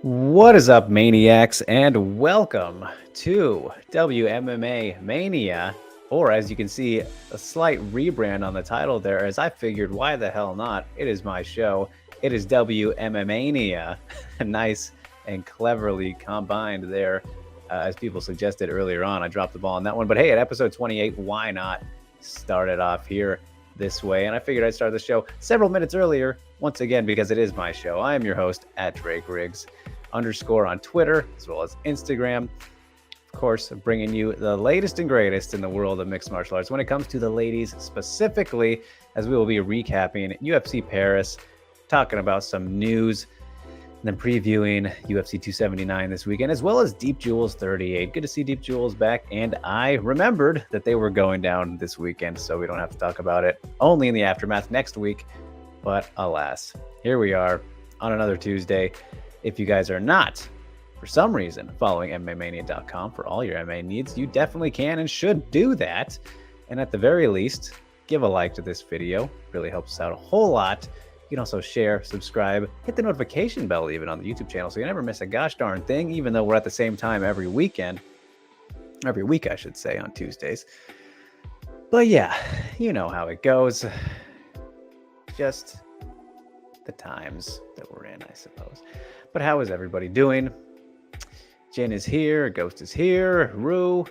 What is up, maniacs, and welcome to WMMA Mania, or as you can see, a slight rebrand on the title there, as I figured, why the hell not? It is my show. It is WMMAnia. Nice and cleverly combined there, as people suggested earlier on. I dropped the ball on that one, but hey, at episode 28, why not start it off here this way? And I figured I'd start the show several minutes earlier, once again, because it is my show. I am your host at Drake Riggs _ on Twitter, as well as Instagram. Of course, bringing you the latest and greatest in the world of mixed martial arts when it comes to the ladies specifically, as we will be recapping UFC Paris, talking about some news, and then previewing UFC 279 this weekend, as well as Deep Jewels 38. Good to see Deep Jewels back, and I remembered that they were going down this weekend, so we don't have to talk about it only in the aftermath next week. But alas, here we are on another Tuesday. If you guys are not, for some reason, following MMAmania.com for all your MMA needs, you definitely can and should do that. And at the very least, give a like to this video. Really helps us out a whole lot. You can also share, subscribe, hit the notification bell even on the YouTube channel so you never miss a gosh darn thing, even though we're at the same time every week, I should say, on Tuesdays. But yeah, you know how it goes. Just the times that we're in, I suppose. But how is everybody doing? Jin is here, Ghost is here, Rue,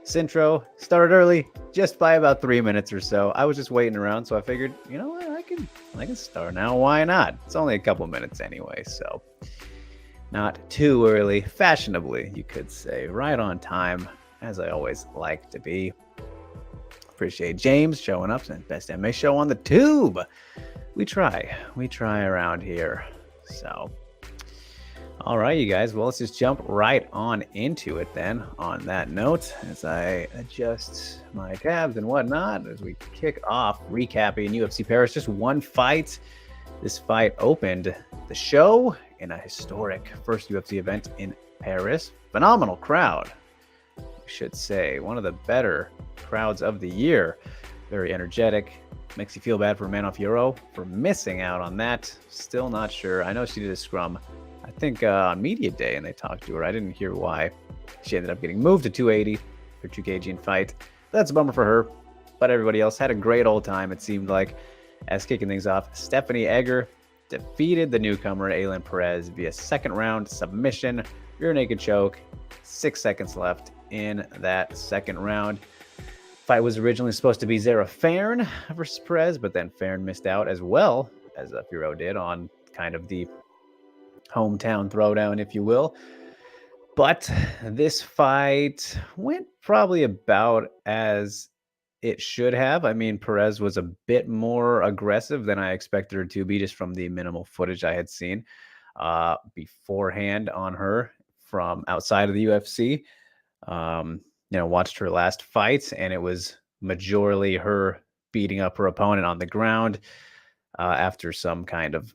Sintro started early, just by about 3 minutes or so. I was just waiting around, so I figured, you know what, I can start now. Why not? It's only a couple minutes anyway, so not too early. Fashionably, you could say, right on time, as I always like to be. Appreciate James showing up, and best MMA show on the tube. We try around here. So, all right, you guys. Well, let's just jump right on into it then. On that note, as I adjust my tabs and whatnot, as we kick off recapping UFC Paris, just one fight. This fight opened the show in a historic first UFC event in Paris. Phenomenal crowd, I should say. One of the better crowds of the year. Very energetic. Makes you feel bad for Man of Euro for missing out on that. Still not sure. I know she did a scrum, I think, on media day, and they talked to her. I didn't hear why she ended up getting moved to 280 for 2kg fight. That's a bummer for her, but everybody else had a great old time, it seemed like. As kicking things off, Stephanie Edgar defeated the newcomer Aylan Perez via second round submission, rear naked choke. 6 seconds left in that second round. Fight was originally supposed to be Zara Farn versus Perez, but then Farn missed out, as well as Firo did, on kind of the hometown throwdown, if you will. But this fight went probably about as it should have. I mean, Perez was a bit more aggressive than I expected her to be, just from the minimal footage I had seen beforehand on her from outside of the UFC. Watched her last fight, and it was majorly her beating up her opponent on the ground after some kind of,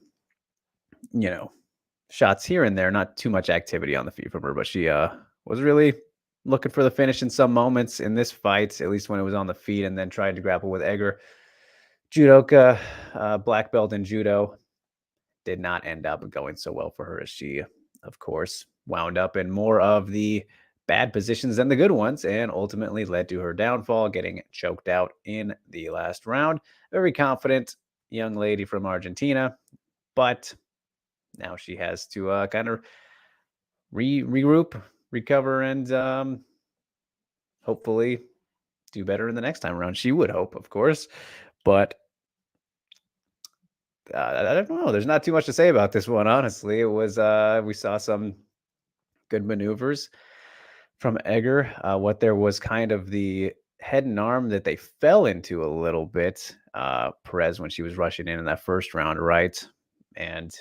shots here and there. Not too much activity on the feet from her, but she was really looking for the finish in some moments in this fight, at least when it was on the feet, and then tried to grapple with Edgar. Judoka, black belt in judo, did not end up going so well for her, as she, of course, wound up in more of the bad positions than the good ones, and ultimately led to her downfall, getting choked out in the last round. Very confident young lady from Argentina, but now she has to kind of regroup, recover, and hopefully do better in the next time around. She would hope, of course, but I don't know. There's not too much to say about this one, honestly. It was we saw some good maneuvers from Edgar. What there was kind of the head and arm that they fell into a little bit. Perez, when she was rushing in that first round, right? And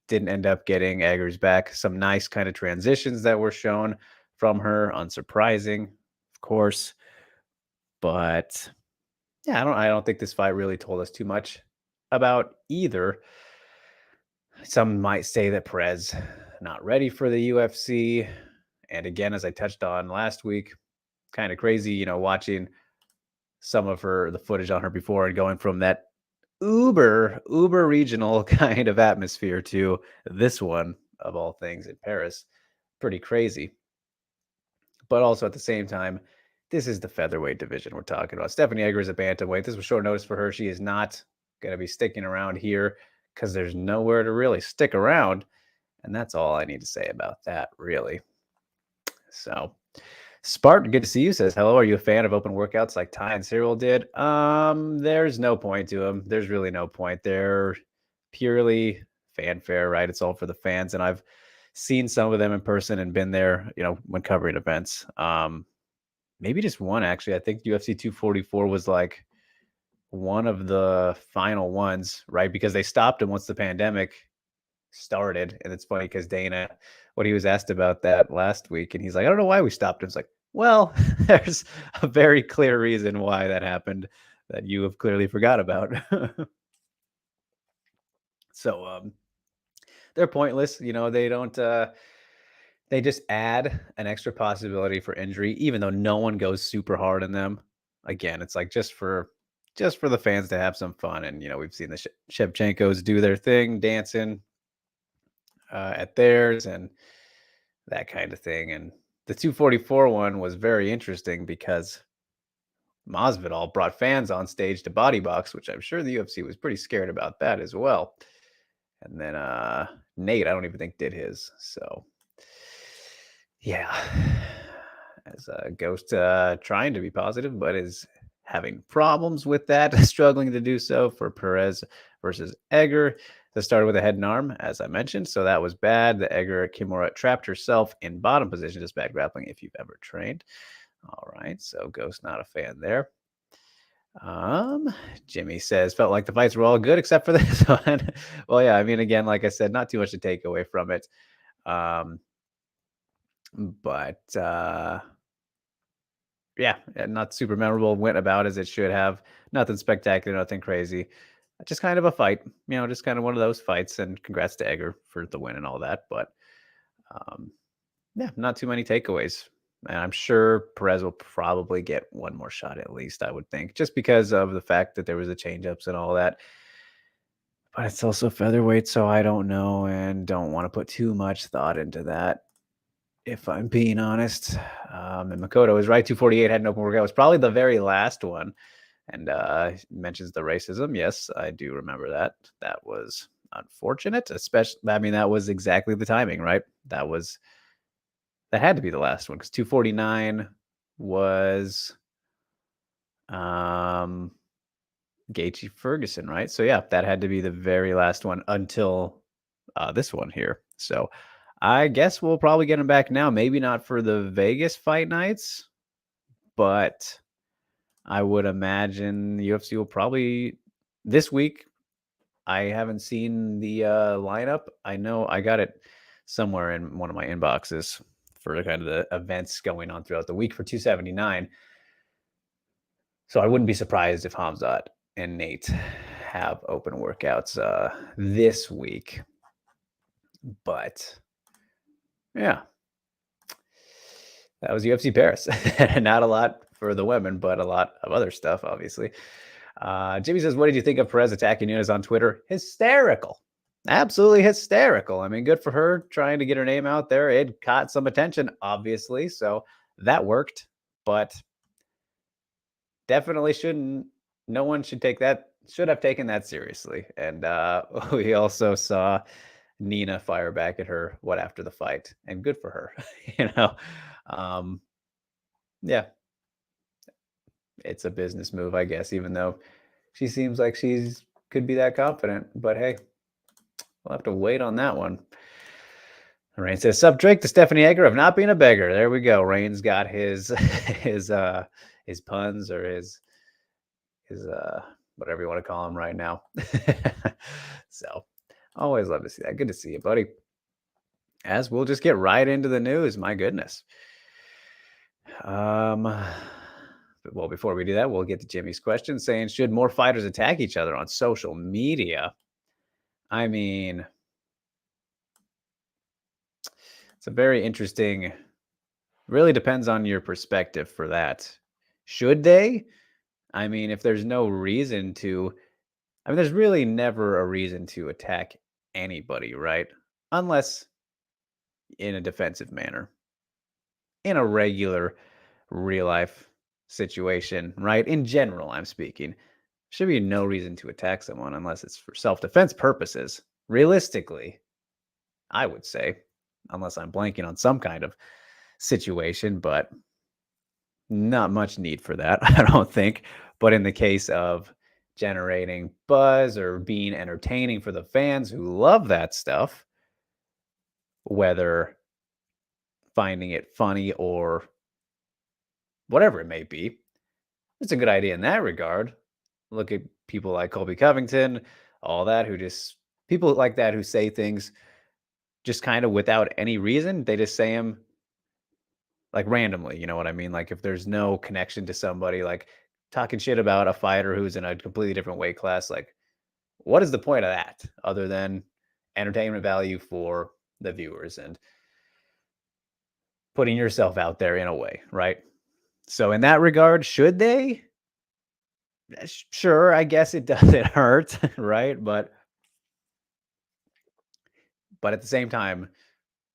didn't end up getting Edgar's back. Some nice kind of transitions that were shown from her, unsurprising, of course. But yeah, I don't think this fight really told us too much about either. Some might say that Perez not ready for the UFC. And again, as I touched on last week, kind of crazy, watching some of the footage on her before and going from that uber regional kind of atmosphere to this one. of all things in Paris. Pretty crazy. But also at the same time, this is the featherweight division we're talking about. Stephanie Egger is a bantamweight. This was short notice for her. She is not going to be sticking around here because there's nowhere to really stick around. And that's all I need to say about that, really. So, Spartan, good to see you. Says, hello, are you a fan of open workouts like Ty and Cyril did? There's no point to them. There's really no point. They're purely fanfare, right? It's all for the fans. And I've seen some of them in person and been there, when covering events. Maybe just one, actually. I think UFC 244 was like one of the final ones, right? Because they stopped him once the pandemic started. And it's funny because Dana, when he was asked about that last week, and he's like, I don't know why we stopped him. It's like, well, there's a very clear reason why that happened that you have clearly forgot about. So they're pointless. They don't they just add an extra possibility for injury, even though no one goes super hard on them. Again, it's like just for the fans to have some fun. And we've seen the Shevchenkos do their thing, dancing at theirs and that kind of thing. And the 244 one was very interesting because Masvidal brought fans on stage to body box, which I'm sure the UFC was pretty scared about that as well. And then Nate, I don't even think did his. So yeah, as a Ghost trying to be positive, but is having problems with that, struggling to do so for Perez versus Edgar. That started with a head and arm, as I mentioned, so that was bad. The Edgar Kimura trapped herself in bottom position, just bad grappling if you've ever trained. All right, so Ghost not a fan there. Jimmy says, felt like the fights were all good except for this one. Well, yeah, I mean, again, like I said, not too much to take away from it. But yeah, not super memorable. Went about as it should have. Nothing spectacular, nothing crazy. Just kind of a fight, just kind of one of those fights. And congrats to Edgar for the win and all that. But yeah, not too many takeaways. And I'm sure Perez will probably get one more shot at least, I would think, just because of the fact that there was a change-ups and all that. But it's also featherweight, so I don't know and don't want to put too much thought into that, if I'm being honest. And Makoto is right. 248 had an open workout. It was probably the very last one. And mentions the racism. Yes, I do remember that. That was unfortunate, especially, I mean, that was exactly the timing, right? That had to be the last one because 249 was Gaethje Ferguson, right? So yeah, that had to be the very last one until this one here. So I guess we'll probably get him back now. Maybe not for the Vegas fight nights, but I would imagine the UFC will probably this week. I haven't seen the lineup. I know I got it somewhere in one of my inboxes for kind of the events going on throughout the week for 279. So I wouldn't be surprised if Hamzat and Nate have open workouts this week. But yeah, that was UFC Paris. Not a lot for the women, but a lot of other stuff, obviously. Jimmy says, what did you think of Perez attacking Nunes on Twitter? Hysterical. Absolutely hysterical. I mean, good for her trying to get her name out there. It caught some attention, obviously. So that worked. But definitely no one should have taken that seriously. And we also saw Nina fire back at her after the fight. And good for her. Yeah. It's a business move, I guess, even though she seems like she's could be that confident. But hey, we'll have to wait on that one. Rain says, "Sub Drake to Stephanie Egger of not being a beggar." There we go. Rain's got his puns or his whatever you want to call him right now. So always love to see that. Good to see you, buddy. As we'll just get right into the news. My goodness. Well, before we do that, we'll get to Jimmy's question saying, should more fighters attack each other on social media? I mean, it's a very interesting, really depends on your perspective for that. Should they? I mean, if there's no reason to, there's really never a reason to attack anybody, right? Unless in a defensive manner. In a regular, real life situation, right? In general, I'm speaking. Should be no reason to attack someone unless it's for self-defense purposes. Realistically, I would say, unless I'm blanking on some kind of situation, but not much need for that, I don't think. But in the case of generating buzz or being entertaining for the fans who love that stuff, whether finding it funny or whatever it may be, it's a good idea in that regard. Look at people like Colby Covington, all that, people like that who say things just kind of without any reason. They just say them like randomly, you know what I mean? Like if there's no connection to somebody, like talking shit about a fighter who's in a completely different weight class, like what is the point of that other than entertainment value for the viewers and putting yourself out there in a way, right? So in that regard, should they? Sure, I guess it doesn't hurt, right? But at the same time,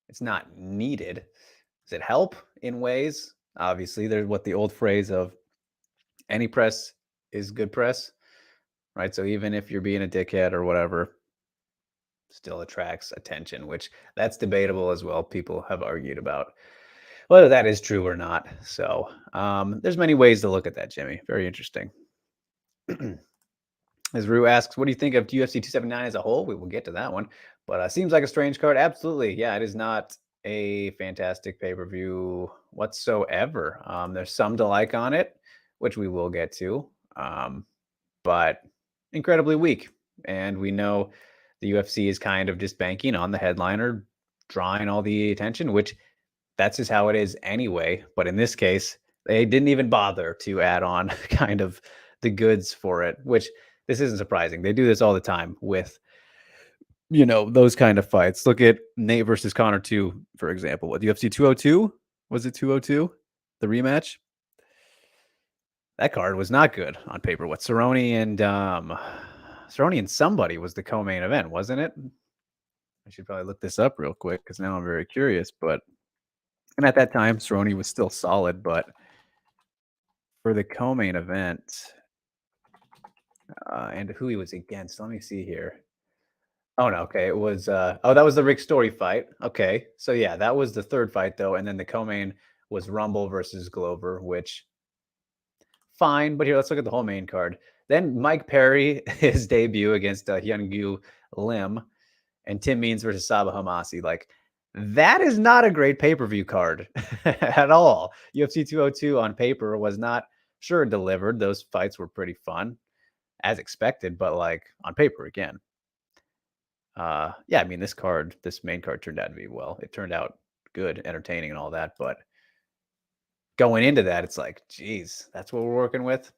it's not needed. Does it help in ways? Obviously, there's what the old phrase of any press is good press, right? So even if you're being a dickhead or whatever, still attracts attention, which that's debatable as well. People have argued about whether that is true or not. So there's many ways to look at that, Jimmy. Very interesting. As Rue asks, what do you think of UFC 279 as a whole? We will get to that one. But seems like a strange card. Absolutely. Yeah, it is not a fantastic pay-per-view whatsoever. There's some to like on it, which we will get to, but incredibly weak. And we know the UFC is kind of just banking on the headliner drawing all the attention, which that's just how it is anyway. But in this case, they didn't even bother to add on kind of the goods for it, which this isn't surprising. They do this all the time with, those kind of fights. Look at Nate versus Connor 2, for example. What, UFC 202? Was it 202? The rematch? That card was not good on paper. What, Cerrone and somebody was the co-main event, wasn't it? I should probably look this up real quick because now I'm very curious. And at that time, Cerrone was still solid, but for the co-main event, and who he was against, let me see here. Oh, no, okay, it was, that was the Rick Story fight. Okay, so yeah, that was the third fight, though, and then the co-main was Rumble versus Glover, which, fine, but here, let's look at the whole main card. Then Mike Perry, his debut against Hyun-Gyu Lim, and Tim Means versus Saba Hamasi. Like, that is not a great pay-per-view card at all. UFC 202 on paper was not sure delivered. Those fights were pretty fun, as expected, but like on paper again. Yeah, I mean, this main card turned out to be it turned out good, entertaining, and all that. But going into that, it's like, geez, that's what we're working with.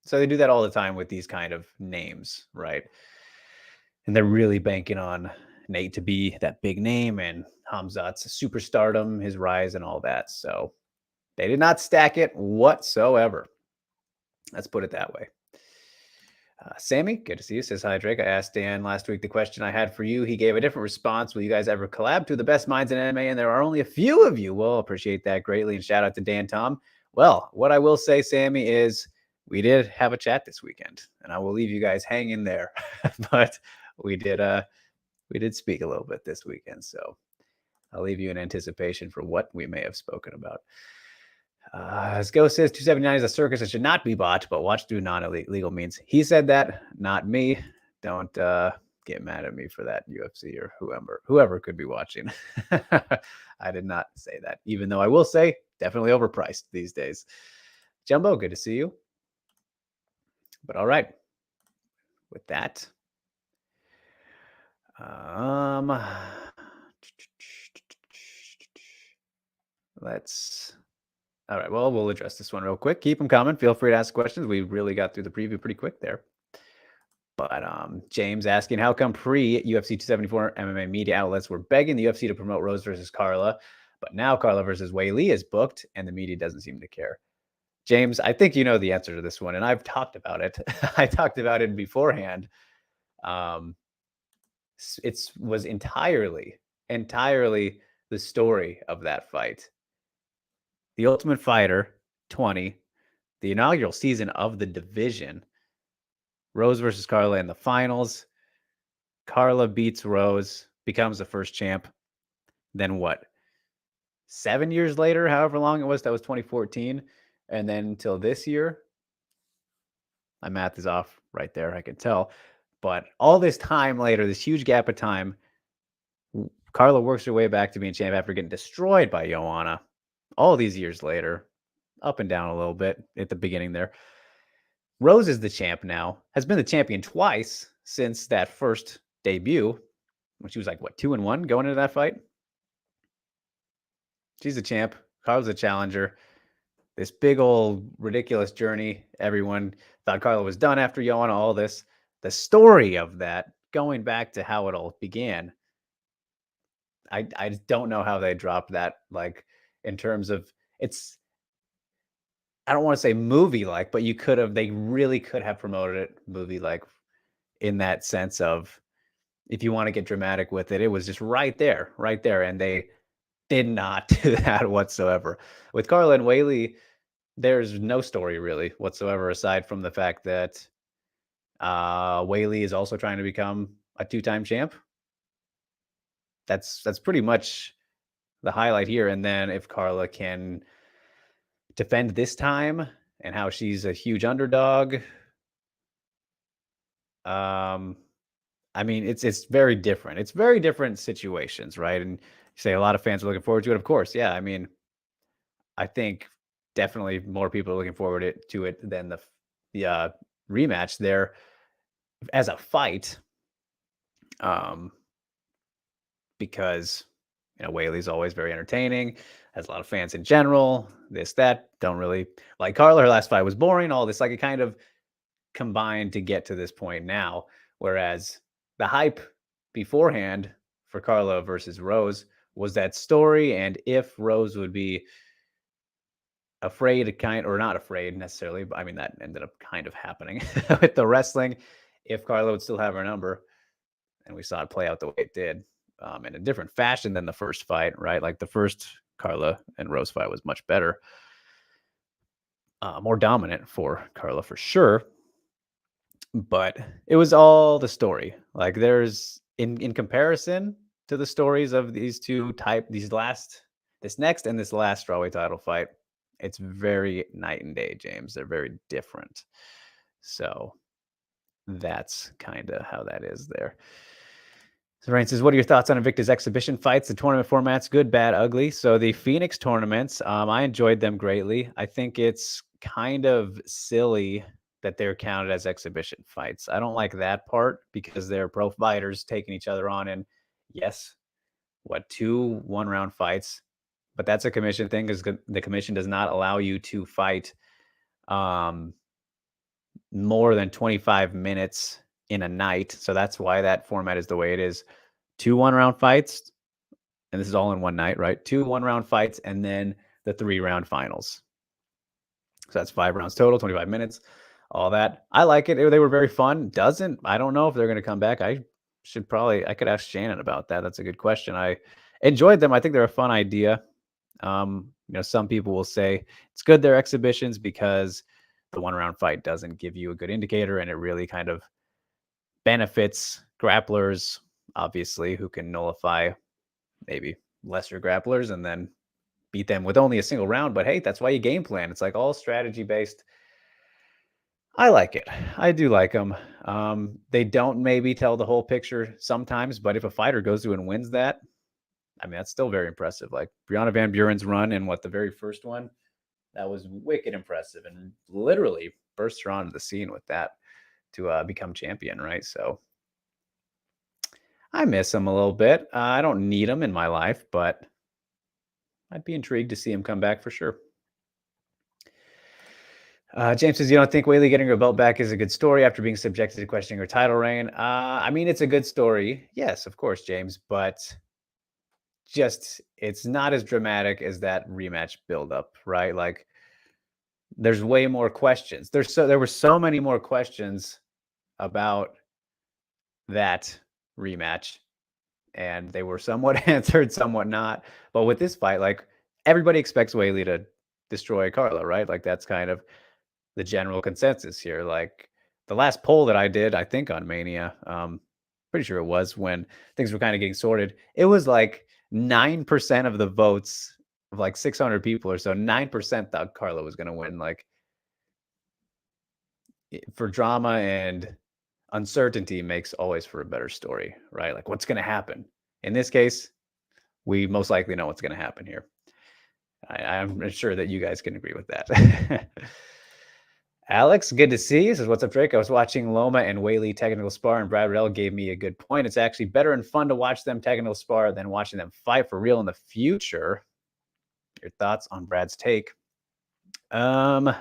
So they do that all the time with these kind of names, right? And they're really banking on Nate to be that big name and Hamzat's superstardom, his rise, and all that. So they did not stack it whatsoever. Let's put it that way. Sammy, good to see you. Says, hi, Drake. I asked Dan last week the question I had for you. He gave a different response. Will you guys ever collab to the best minds in MMA? And there are only a few of you. Well, appreciate that greatly. And shout out to Dan Tom. Well, what I will say, Sammy, is we did have a chat this weekend, and I will leave you guys hanging there. But we did speak a little bit this weekend. So I'll leave you in anticipation for what we may have spoken about. Sco says 279 is a circus that should not be bought, but watched through non-illegal means. He said that, not me. Don't get mad at me for that, UFC or whoever could be watching. I did not say that, even though I will say definitely overpriced these days. Jumbo, good to see you. But all right, with that, all right, well, we'll address this one real quick. Keep them coming. Feel free to ask questions. We really got through the preview pretty quick there. But James asking, how come pre-UFC 274 MMA media outlets were begging the UFC to promote Rose versus Carla, but now Carla versus Wei Li is booked and the media doesn't seem to care? James, I think you know the answer to this one, and I've talked about it. I talked about it beforehand. It was entirely the story of that fight. The Ultimate Fighter 20, the inaugural season of the division. Rose versus Carla in the finals. Carla beats Rose, becomes the first champ. Then what? 7 years later, however long it was, that was 2014. And then until this year, my math is off right there, I can tell. But all this time later, this huge gap of time, Carla works her way back to being champ after getting destroyed by Joanna. All these years later, up and down a little bit at the beginning there. Rose is the champ now, has been the champion twice since that first debut, when she was like, what, 2-1 going into that fight? She's the champ. Carla's a challenger. This big old ridiculous journey. Everyone thought Carla was done after Joanna, all this. The story of that, going back to how it all began, I don't know how they dropped that, like, in terms of it's, I don't want to say movie like, but they really could have promoted it movie like in that sense of, if you want to get dramatic with it, it was just right there. And they did not do that whatsoever. With Carla and Whaley, there's no story really whatsoever, aside from the fact that Whaley is also trying to become a 2-time champ. That's pretty much the highlight here. And then if Carla can defend this time and how she's a huge underdog, I mean, it's very different. It's very different situations, right? And you say a lot of fans are looking forward to it. Of course, yeah. I mean, I think definitely more people are looking forward to it than the rematch there as a fight, because Whaley's always very entertaining, has a lot of fans in general. This, that, don't really like Carla. Her last fight was boring. All this, like, it kind of combined to get to this point now. Whereas the hype beforehand for Carla versus Rose was that story, and if Rose would be afraid, or not afraid necessarily, but I mean, that ended up kind of happening with the wrestling, if Carla would still have her number. And we saw it play out the way it did, in a different fashion than the first fight, right? Like the first Carla and Rose fight was much better, more dominant for Carla for sure. But it was all the story. Like, there's in comparison to the stories of these this next and this last strawweight title fight, it's very night and day, James. They're very different. So that's kind of how that is there. So Ryan says, what are your thoughts on Invicta's exhibition fights? The tournament format's good, bad, ugly. So the Phoenix tournaments, I enjoyed them greatly. I think it's kind of silly that they're counted as exhibition fights. I don't like that part, because they're pro fighters taking each other on. And yes, 2 1-round fights, but that's a commission thing, because the commission does not allow you to fight more than 25 minutes in a night. So that's why that format is the way it is. 2 1-round fights, and this is all in one night, right? 2 1-round fights, and then the 3-round finals. So that's 5 rounds total, 25 minutes, all that. I like it. They were very fun. I don't know if they're going to come back. I could ask Shannon about that. That's a good question. I enjoyed them. I think they're a fun idea. Some people will say it's good they're exhibitions, because the 1-round fight doesn't give you a good indicator, and it really kind of benefits grapplers, obviously, who can nullify maybe lesser grapplers and then beat them with only a single round. But hey, that's why you game plan. It's like all strategy based. I like it. I do like them. They don't maybe tell the whole picture sometimes, but if a fighter goes through and wins that, I mean, that's still very impressive. Like Brianna Van Buren's run in the very first one, that was wicked impressive, and literally burst her onto the scene with that to become champion, right? So I miss him a little bit. I don't need him in my life, but I'd be intrigued to see him come back for sure. James says, you don't think Whaley getting her belt back is a good story after being subjected to questioning her title reign? I mean, it's a good story. Yes, of course, James, but just it's not as dramatic as that rematch buildup, right? Like, there's way more questions. There were so many more questions about that rematch and they were somewhat answered, somewhat not. But with this fight, like everybody expects Whaley to destroy Carla, right? Like that's kind of the general consensus here. Like the last poll that I did, I think on Mania, pretty sure it was when things were kind of getting sorted. It was like 9% of the votes of like 600 people or so, 9% thought Carla was going to win. Like for drama and uncertainty makes always for a better story, right? Like what's going to happen? In this case, we most likely know what's going to happen here. I'm sure that you guys can agree with that. Alex, good to see you. Says, what's up, Drake? I was watching Loma and Whaley technical spar, and Brad Riddell gave me a good point. It's actually better and fun to watch them technical spar than watching them fight for real in the future. Your thoughts on Brad's take? I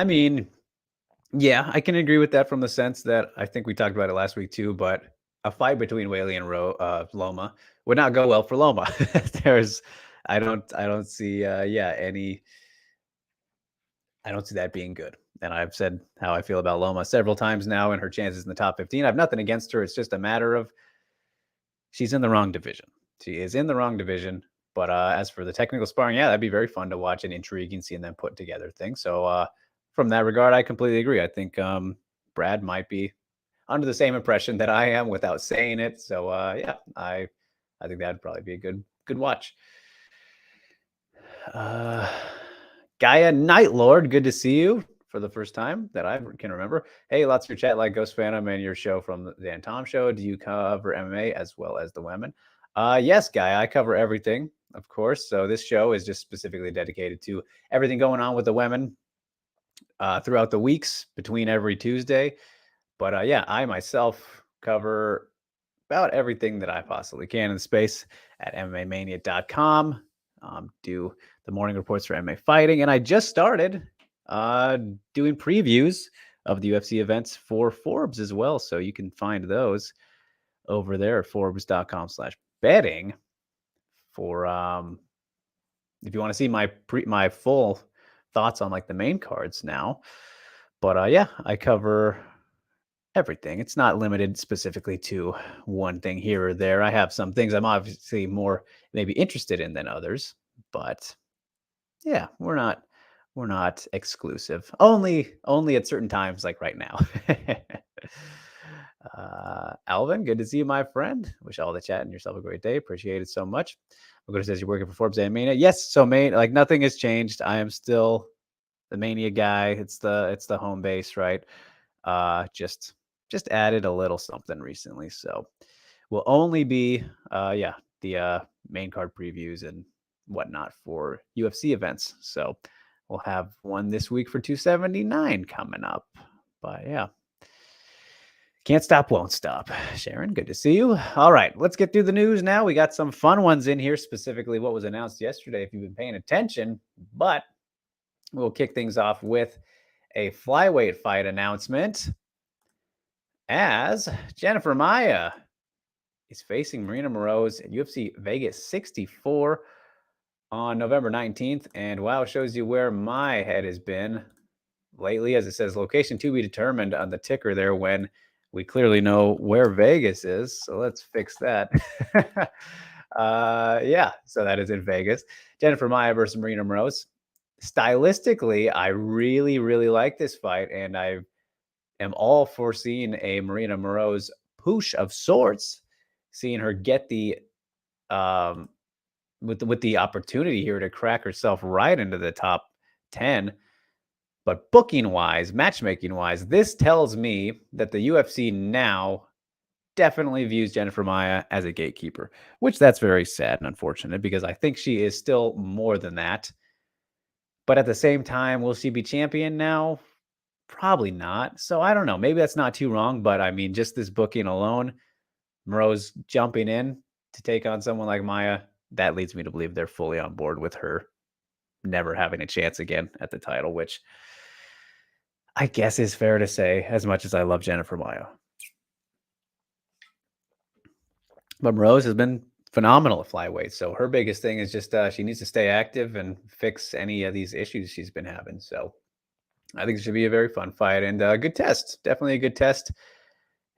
mean, yeah, I can agree with that from the sense that I think we talked about it last week too, but a fight between Whaley and Loma would not go well for Loma. I don't see I don't see that being good. And I've said how I feel about Loma several times now and her chances in the top 15. I have nothing against her. It's just a matter of she's in the wrong division. She is in the wrong division. But as for the technical sparring, yeah, that'd be very fun to watch and intriguing seeing them put together things. So from that regard, I completely agree. I think Brad might be under the same impression that I am without saying it. So yeah, I think that'd probably be a good watch. Gaia Night Lord, good to see you for the first time that I can remember. Hey, lots of your chat like Ghost Phantom and your show from the Dan Tom Show. Do you cover MMA as well as the women? Yes, Gaia, I cover everything, of course. So this show is just specifically dedicated to everything going on with the women throughout the weeks between every Tuesday. But yeah, I myself cover about everything that I possibly can in the space at MMAmania.com. Do the morning reports for MMA fighting, and I just started doing previews of the UFC events for Forbes as well. So you can find those over there at Forbes.com/betting for if you want to see my full thoughts on like the main cards now. But yeah, I cover everything. It's not limited specifically to one thing here or there. I have some things I'm obviously more maybe interested in than others, but yeah, we're not exclusive. Only at certain times like right now. Alvin, good to see you, my friend. Wish all the chat and yourself a great day. Appreciate it so much. We're says you're working for Forbes and Mania. Yes, so like nothing has changed. I am still the Mania guy. It's the home base, right? Just added a little something recently. So will only be the main card previews and whatnot for UFC events. So we'll have one this week for 279 coming up. But yeah. Can't stop, won't stop. Sharon, good to see you. All right, let's get through the news now. We got some fun ones in here, specifically what was announced yesterday, if you've been paying attention. But we'll kick things off with a flyweight fight announcement as Jennifer Maia is facing Marina Moroz at UFC Vegas 64 on November 19th. And wow, shows you where my head has been lately, as it says location to be determined on the ticker there when we clearly know where Vegas is. So let's fix that. Yeah, so that is in Vegas. Jennifer Maia versus Marina Moroz. Stylistically, I really, really like this fight, and I am all for seeing a Marina Moroz push of sorts, seeing her get the with the opportunity here to crack herself right into the top 10. But booking wise, matchmaking wise, this tells me that the UFC now definitely views Jennifer Maia as a gatekeeper, which that's very sad and unfortunate because I think she is still more than that. But at the same time, will she be champion now? Probably not. So I don't know. Maybe that's not too wrong. But I mean, just this booking alone, Moroz jumping in to take on someone like Maia, that leads me to believe they're fully on board with her never having a chance again at the title, which I guess is fair to say, as much as I love Jennifer Maia. But Moroz has been phenomenal at flyweight. So her biggest thing is just she needs to stay active and fix any of these issues she's been having. So I think it should be a very fun fight and a good test. Definitely a good test.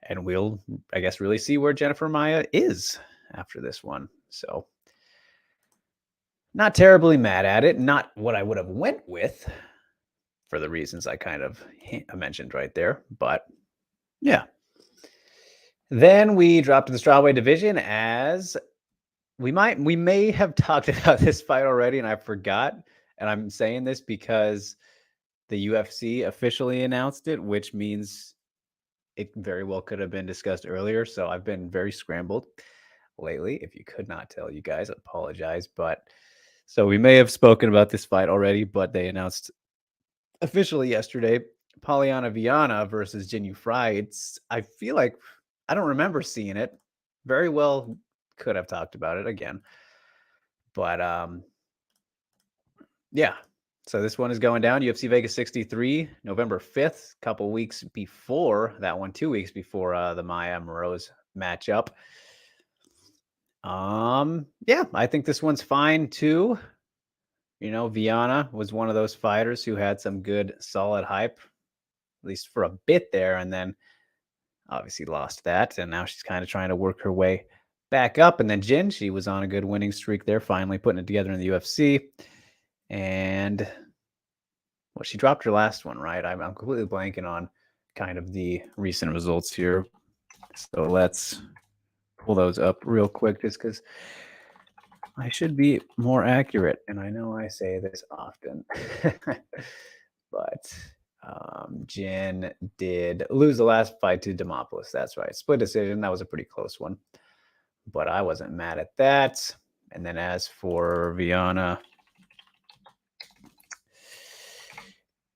And we'll, I guess, really see where Jennifer Maia is after this one. So, not terribly mad at it. Not what I would have went with for the reasons I kind of mentioned right there. But yeah. Then we dropped to the Strawway Division as we may have talked about this fight already, and I forgot. And I'm saying this because the UFC officially announced it, which means it very well could have been discussed earlier. So I've been very scrambled lately. If you could not tell, you guys, I apologize. But so we may have spoken about this fight already, but they announced officially yesterday Polyana Viana versus Jinyu Fry. I feel like I don't remember seeing it. Very well could have talked about it again. But yeah. So this one is going down UFC Vegas 63, November 5th, couple weeks before that one, 2 weeks before the Maia Moroz matchup. Yeah, I think this one's fine too. You know, Viana was one of those fighters who had some good solid hype, at least for a bit there, and then obviously lost that, and now she's kind of trying to work her way back up. And then Jin, she was on a good winning streak there, finally putting it together in the UFC. And well, she dropped her last one, right? I'm completely blanking on kind of the recent results here. So let's pull those up real quick just because I should be more accurate. And I know I say this often. But Jin did lose the last fight to Demopoulos. That's right. Split decision. That was a pretty close one. But I wasn't mad at that. And then as for Viana,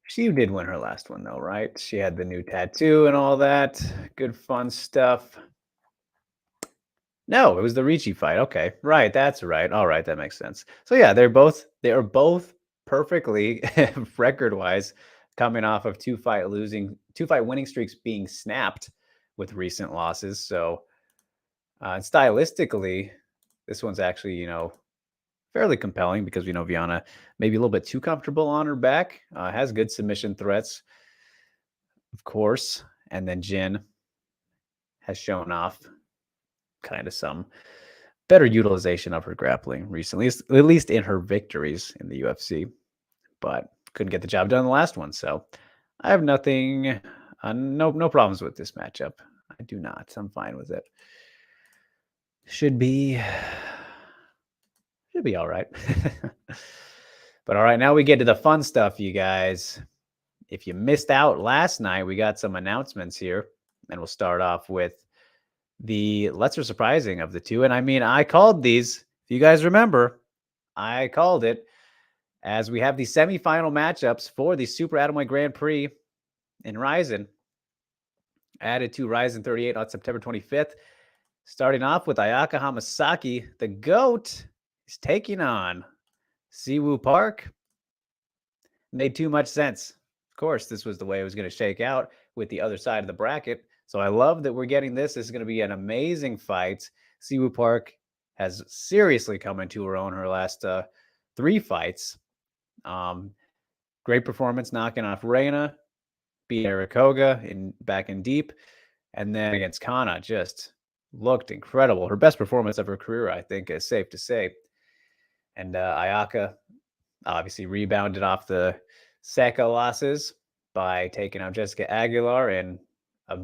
she did win her last one, though, right? She had the new tattoo and all that. Good, fun stuff. No, it was the Ricci fight. Okay, right. That's right. All right, that makes sense. So yeah, they are both perfectly record-wise coming off of two fight winning streaks being snapped with recent losses. So stylistically, this one's actually, you know, fairly compelling because we know Viana maybe a little bit too comfortable on her back. Has good submission threats, of course. And then Jin has shown off kind of some better utilization of her grappling recently, at least in her victories in the UFC, but couldn't get the job done in the last one. So I have nothing, no problems with this matchup. I do not. I'm fine with it. Should be all right. But all right, now we get to the fun stuff, you guys. If you missed out last night, we got some announcements here, and we'll start off with the lesser surprising of the two. And I mean, I called these. If you guys remember, I called it as we have the semifinal matchups for the Super Atomweight Grand Prix in Rizin. Added to Rizin 38 on September 25th. Starting off with Ayaka Hamasaki, the GOAT is taking on Siwoo Park. Made too much sense. Of course, this was the way it was going to shake out with the other side of the bracket. So I love that we're getting this. This is going to be an amazing fight. Siwoo Park has seriously come into her own her last 3 fights. Great performance knocking off Reina, beat Eric Koga back in deep, and then against Kana just looked incredible. Her best performance of her career, I think, is safe to say. And Ayaka obviously rebounded off the Seka losses by taking out Jessica Aguilar in a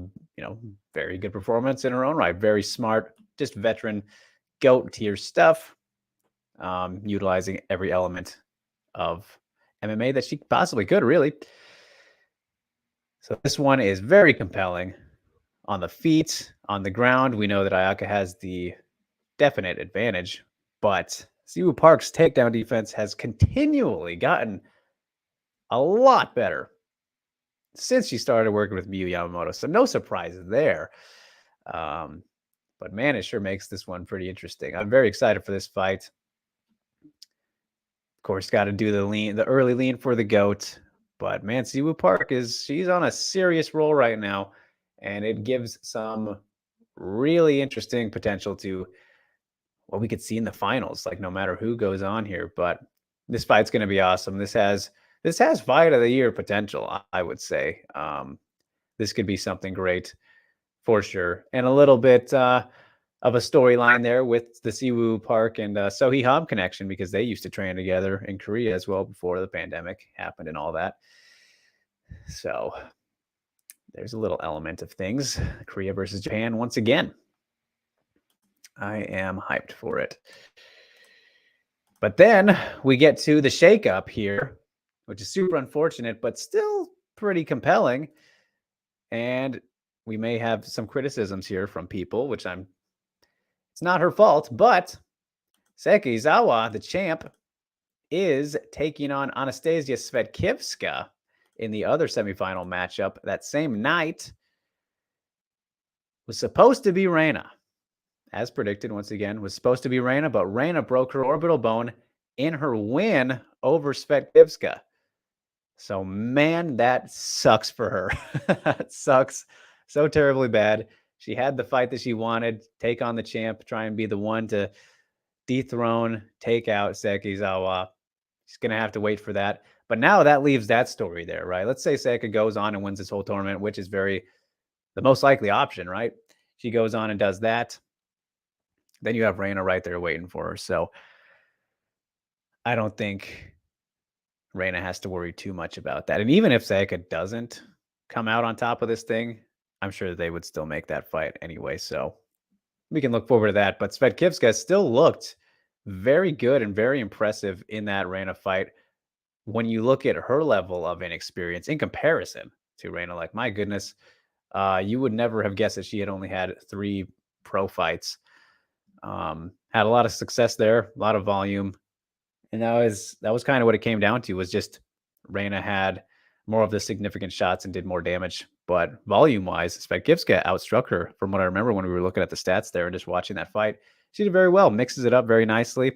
very good performance in her own right. Very smart, just veteran GOAT tier stuff, utilizing every element of MMA that she possibly could, really. So this one is very compelling. On the feet, on the ground, we know that Ayaka has the definite advantage, but Siwoo Park's takedown defense has continually gotten a lot better since she started working with Miyu Yamamoto. So no surprise there. But man, it sure makes this one pretty interesting. I'm very excited for this fight. Of course, got to do the early lean for the GOAT. But man, Siwoo Park she's on a serious roll right now, and it gives some really interesting potential to what we could see in the finals, like no matter who goes on here. But this fight's going to be awesome. This has This has fight of the year potential, I would say. This could be something great for sure. And a little bit of a storyline there with the Siwoo Park and Sohee Ham connection, because they used to train together in Korea as well before the pandemic happened and all that. So there's a little element of things. Korea versus Japan once again. I am hyped for it. But then we get to the shakeup here, which is super unfortunate, but still pretty compelling. And we may have some criticisms here from people, which it's not her fault, but Sayaka Izawa, the champ, is taking on Anastasia Svetkivska in the other semifinal matchup that same night. Was supposed to be Reina. As predicted, once again, was supposed to be Reina, but Reina broke her orbital bone in her win over Svetkivska. So, man, that sucks for her. It sucks so terribly bad. She had the fight that she wanted, take on the champ, try and be the one to dethrone, take out Sayaka Izawa. She's going to have to wait for that. But now that leaves that story there, right? Let's say Sayaka goes on and wins this whole tournament, which is the most likely option, right? She goes on and does that. Then you have Reina right there waiting for her. So I don't think Reina has to worry too much about that. And even if Sayaka doesn't come out on top of this thing, I'm sure they would still make that fight anyway. So we can look forward to that. But Svetkivska still looked very good and very impressive in that Reina fight. When you look at her level of inexperience in comparison to Reina, like, my goodness, you would never have guessed that she had only had 3 pro fights. Had a lot of success there, a lot of volume. And that was kind of what it came down to, was just Reina had more of the significant shots and did more damage. But volume-wise, Svetkivska outstruck her from what I remember when we were looking at the stats there and just watching that fight. She did very well, mixes it up very nicely.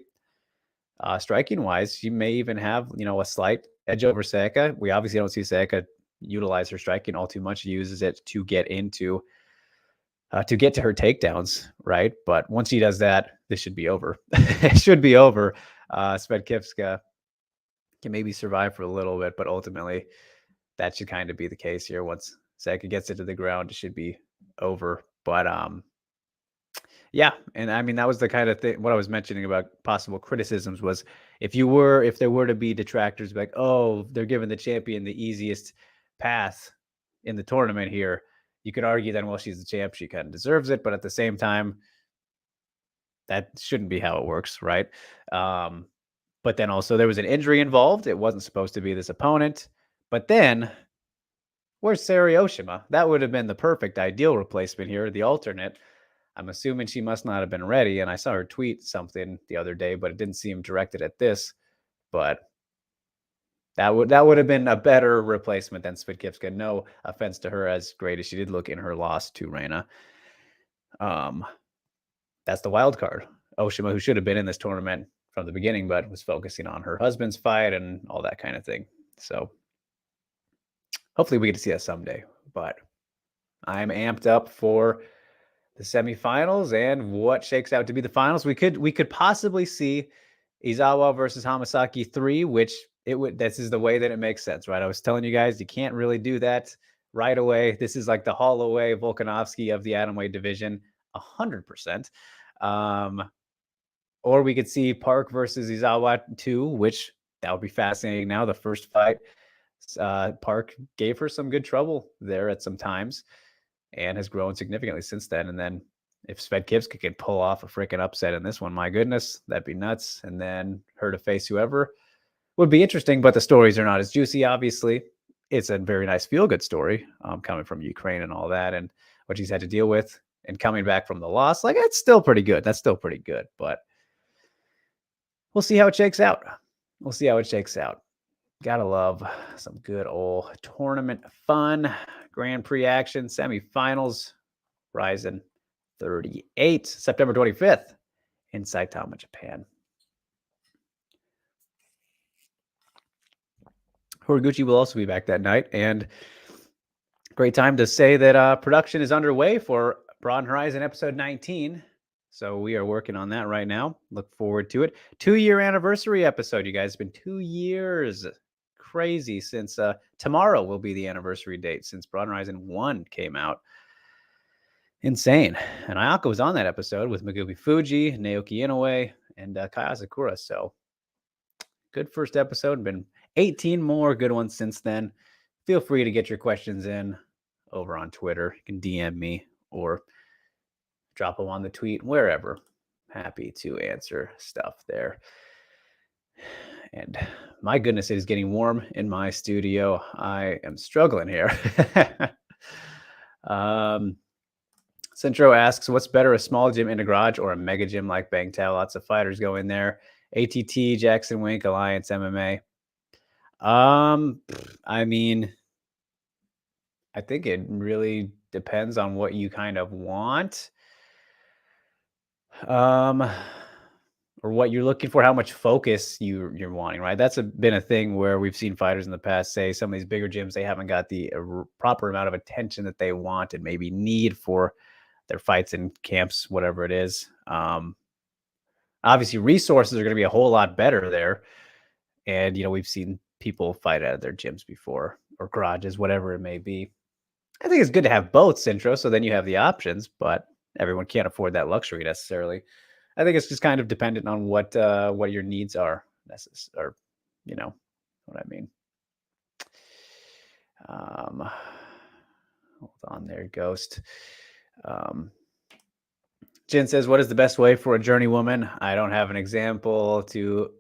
Striking-wise, she may even have, a slight edge over Sayaka. We obviously don't see Sayaka utilize her striking all too much. She uses it to get to her takedowns, right? But once she does that, this should be over. It should be over. Svetkivska can maybe survive for a little bit, but ultimately that should kind of be the case here. Once Sayaka gets it to the ground, it should be over. But yeah, and I mean, that was the kind of thing, what I was mentioning about possible criticisms was, if there were to be detractors like, oh, they're giving the champion the easiest path in the tournament here, you could argue then, well, she's the champ, she kind of deserves it. But at the same time, that shouldn't be how it works, right? But then also there was an injury involved. It wasn't supposed to be this opponent. But then, where's Sari Oshima? That would have been the perfect, ideal replacement here, the alternate. I'm assuming she must not have been ready. And I saw her tweet something the other day, but it didn't seem directed at this. But that would have been a better replacement than Svetkivska. No offense to her, as great as she did look in her loss to Reina. That's the wild card. Oshima, who should have been in this tournament from the beginning, but was focusing on her husband's fight and all that kind of thing. So hopefully we get to see that someday. But I'm amped up for the semifinals and what shakes out to be the finals. We could possibly see Izawa versus Hamasaki 3, which this is the way that it makes sense, right? I was telling you guys, you can't really do that right away. This is like the Holloway Volkanovski of the atomweight division, 100%. Or we could see Park versus Izawa 2, which that would be fascinating. Now, the first fight, Park gave her some good trouble there at some times and has grown significantly since then. And then if Svetkivska could pull off a freaking upset in this one, my goodness, that'd be nuts. And then her to face whoever would be interesting, but the stories are not as juicy, obviously. It's a very nice feel-good story, coming from Ukraine and all that, and what she's had to deal with, and coming back from the loss. Like, it's still pretty good. That's still pretty good, but we'll see how it shakes out. We'll see how it shakes out. Gotta love some good old tournament fun. Grand Prix action, semifinals, Ryzen 38, September 25th in Saitama, Japan. Horiguchi will also be back that night, and great time to say that production is underway for Broad Horizon episode 19. So we are working on that right now. Look forward to it. 2-year anniversary episode, you guys. It's been 2 years. crazy since tomorrow will be the anniversary date since Braun Rising 1 came out. Insane. And Ayaka was on that episode with Megumi Fuji, Naoki Inoue, and Kai Asakura. So good first episode. Been 18 more good ones since then. Feel free to get your questions in over on Twitter. You can DM me or drop them on the tweet, wherever. Happy to answer stuff there. And my goodness, it is getting warm in my studio. I am struggling here. Centro asks, what's better, a small gym in a garage or a mega gym like Bangtao? Lots of fighters go in there. ATT, Jackson Wink, Alliance MMA. I mean, I think it really depends on what you kind of want. Or what you're looking for, how much focus you're wanting, right? That's been a thing where we've seen fighters in the past say some of these bigger gyms, they haven't got the proper amount of attention that they want and maybe need for their fights and camps, whatever it is. Obviously, resources are going to be a whole lot better there. And, we've seen people fight out of their gyms before or garages, whatever it may be. I think it's good to have both, Centro, so then you have the options, but everyone can't afford that luxury necessarily. I think it's just kind of dependent on what your needs are, or you know what I mean. Hold on there, Ghost. Jin says, what is the best way for a journey woman? I don't have an example to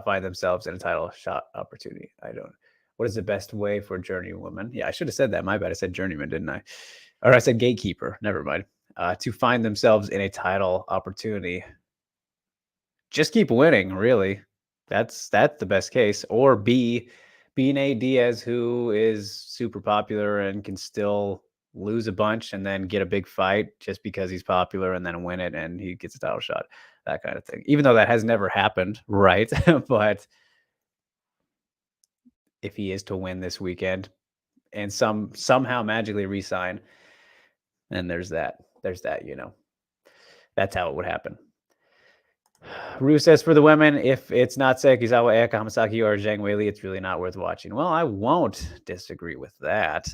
find themselves in a title shot opportunity. What is the best way for a journey woman? Yeah, I should have said that. My bad. I said journeyman, didn't I? Or I said gatekeeper. Never mind. To find themselves in a title opportunity. Just keep winning, really. That's the best case. Or B, being a Diaz who is super popular and can still lose a bunch and then get a big fight just because he's popular and then win it and he gets a title shot, that kind of thing. Even though that has never happened, right? But if he is to win this weekend and somehow magically resign, then there's that, that's how it would happen. Rue says, for the women, if it's not Izawa Ii, Ayaka Hamasaki, or Zhang Weili, it's really not worth watching. Well, I won't disagree with that.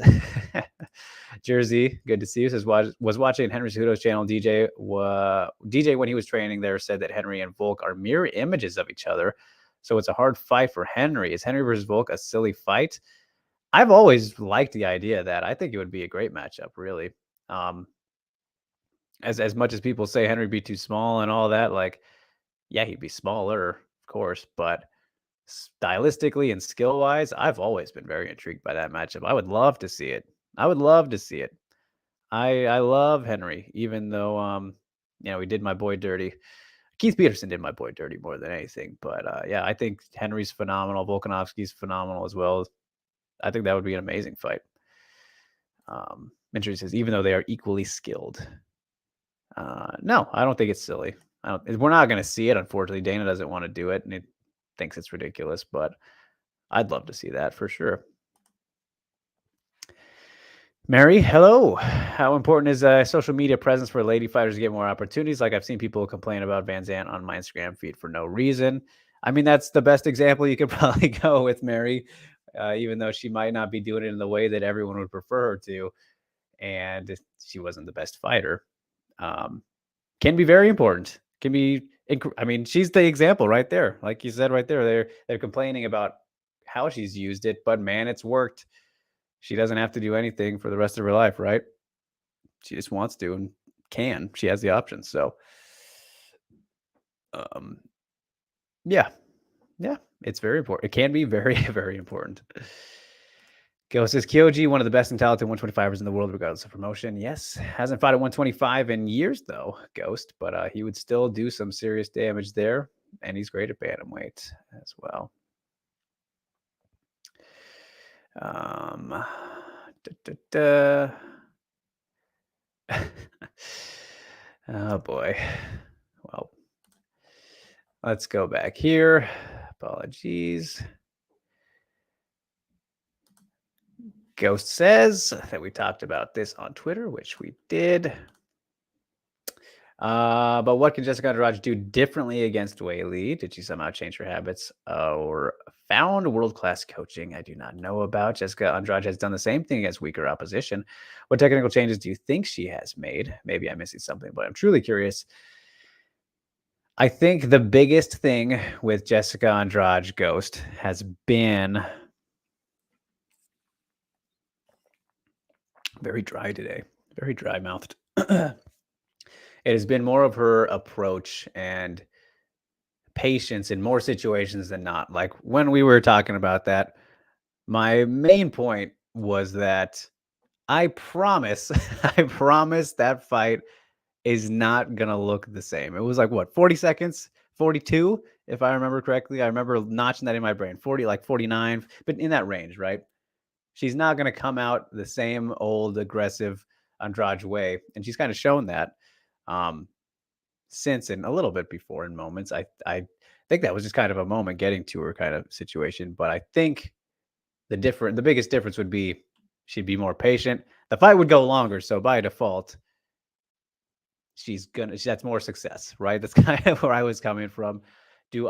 Jersey, good to see you, says, was watching Henry Cejudo's channel. DJ, when he was training there, said that Henry and Volk are mirror images of each other. So it's a hard fight for Henry. Is Henry versus Volk a silly fight? I've always liked the idea that I think it would be a great matchup, really. As much as people say Henry be too small and all that, like, yeah, he'd be smaller, of course, but stylistically and skill-wise, I've always been very intrigued by that matchup. I would love to see it. I love Henry, even though he did my boy dirty. Keith Peterson did my boy dirty more than anything, but yeah, I think Henry's phenomenal. Volkanovski's phenomenal as well. I think that would be an amazing fight. Mitchell says, even though they are equally skilled. No, I don't think it's silly. We're not going to see it, unfortunately. Dana doesn't want to do it, and he thinks it's ridiculous, but I'd love to see that for sure. Mary, hello. How important is social media presence for lady fighters to get more opportunities? Like, I've seen people complain about Van Zandt on my Instagram feed for no reason. I mean, that's the best example you could probably go with, Mary, even though she might not be doing it in the way that everyone would prefer her to, and she wasn't the best fighter. Can be very important. I mean, she's the example right there. Like you said right there, they're complaining about how she's used it, but man, it's worked. She doesn't have to do anything for the rest of her life, right? She just wants to and can. She has the options. So, yeah, it's very important. It can be very, very important. Ghost says, Kyoji, one of the best and talented 125ers in the world, regardless of promotion. Yes, hasn't fought at 125 in years, though, Ghost, but he would still do some serious damage there, and he's great at bantamweight as well. Oh, boy. Well, let's go back here. Apologies. Ghost says that we talked about this on Twitter, which we did. But what can Jessica Andrade do differently against Wei Lee? Did she somehow change her habits or found world-class coaching I do not know about? Jessica Andrade has done the same thing against weaker opposition. What technical changes do you think she has made? Maybe I'm missing something, but I'm truly curious. I think the biggest thing with Jessica Andrade Ghost has been very dry today, very dry mouthed. It has been more of her approach and patience in more situations than not. Like when we were talking about that, my main point was that I promise, I promise that fight is not going to look the same. It was like what, 40 seconds, 42, if I remember correctly. I remember notching that in my brain, 40, like 49, but in that range, right? She's not going to come out the same old aggressive Andrade way. And she's kind of shown that um, since and a little bit before in moments. I think that was just kind of a moment getting to her kind of situation. But I think the biggest difference would be she'd be more patient. The fight would go longer. So by default, that's more success, right? That's kind of where I was coming from. Who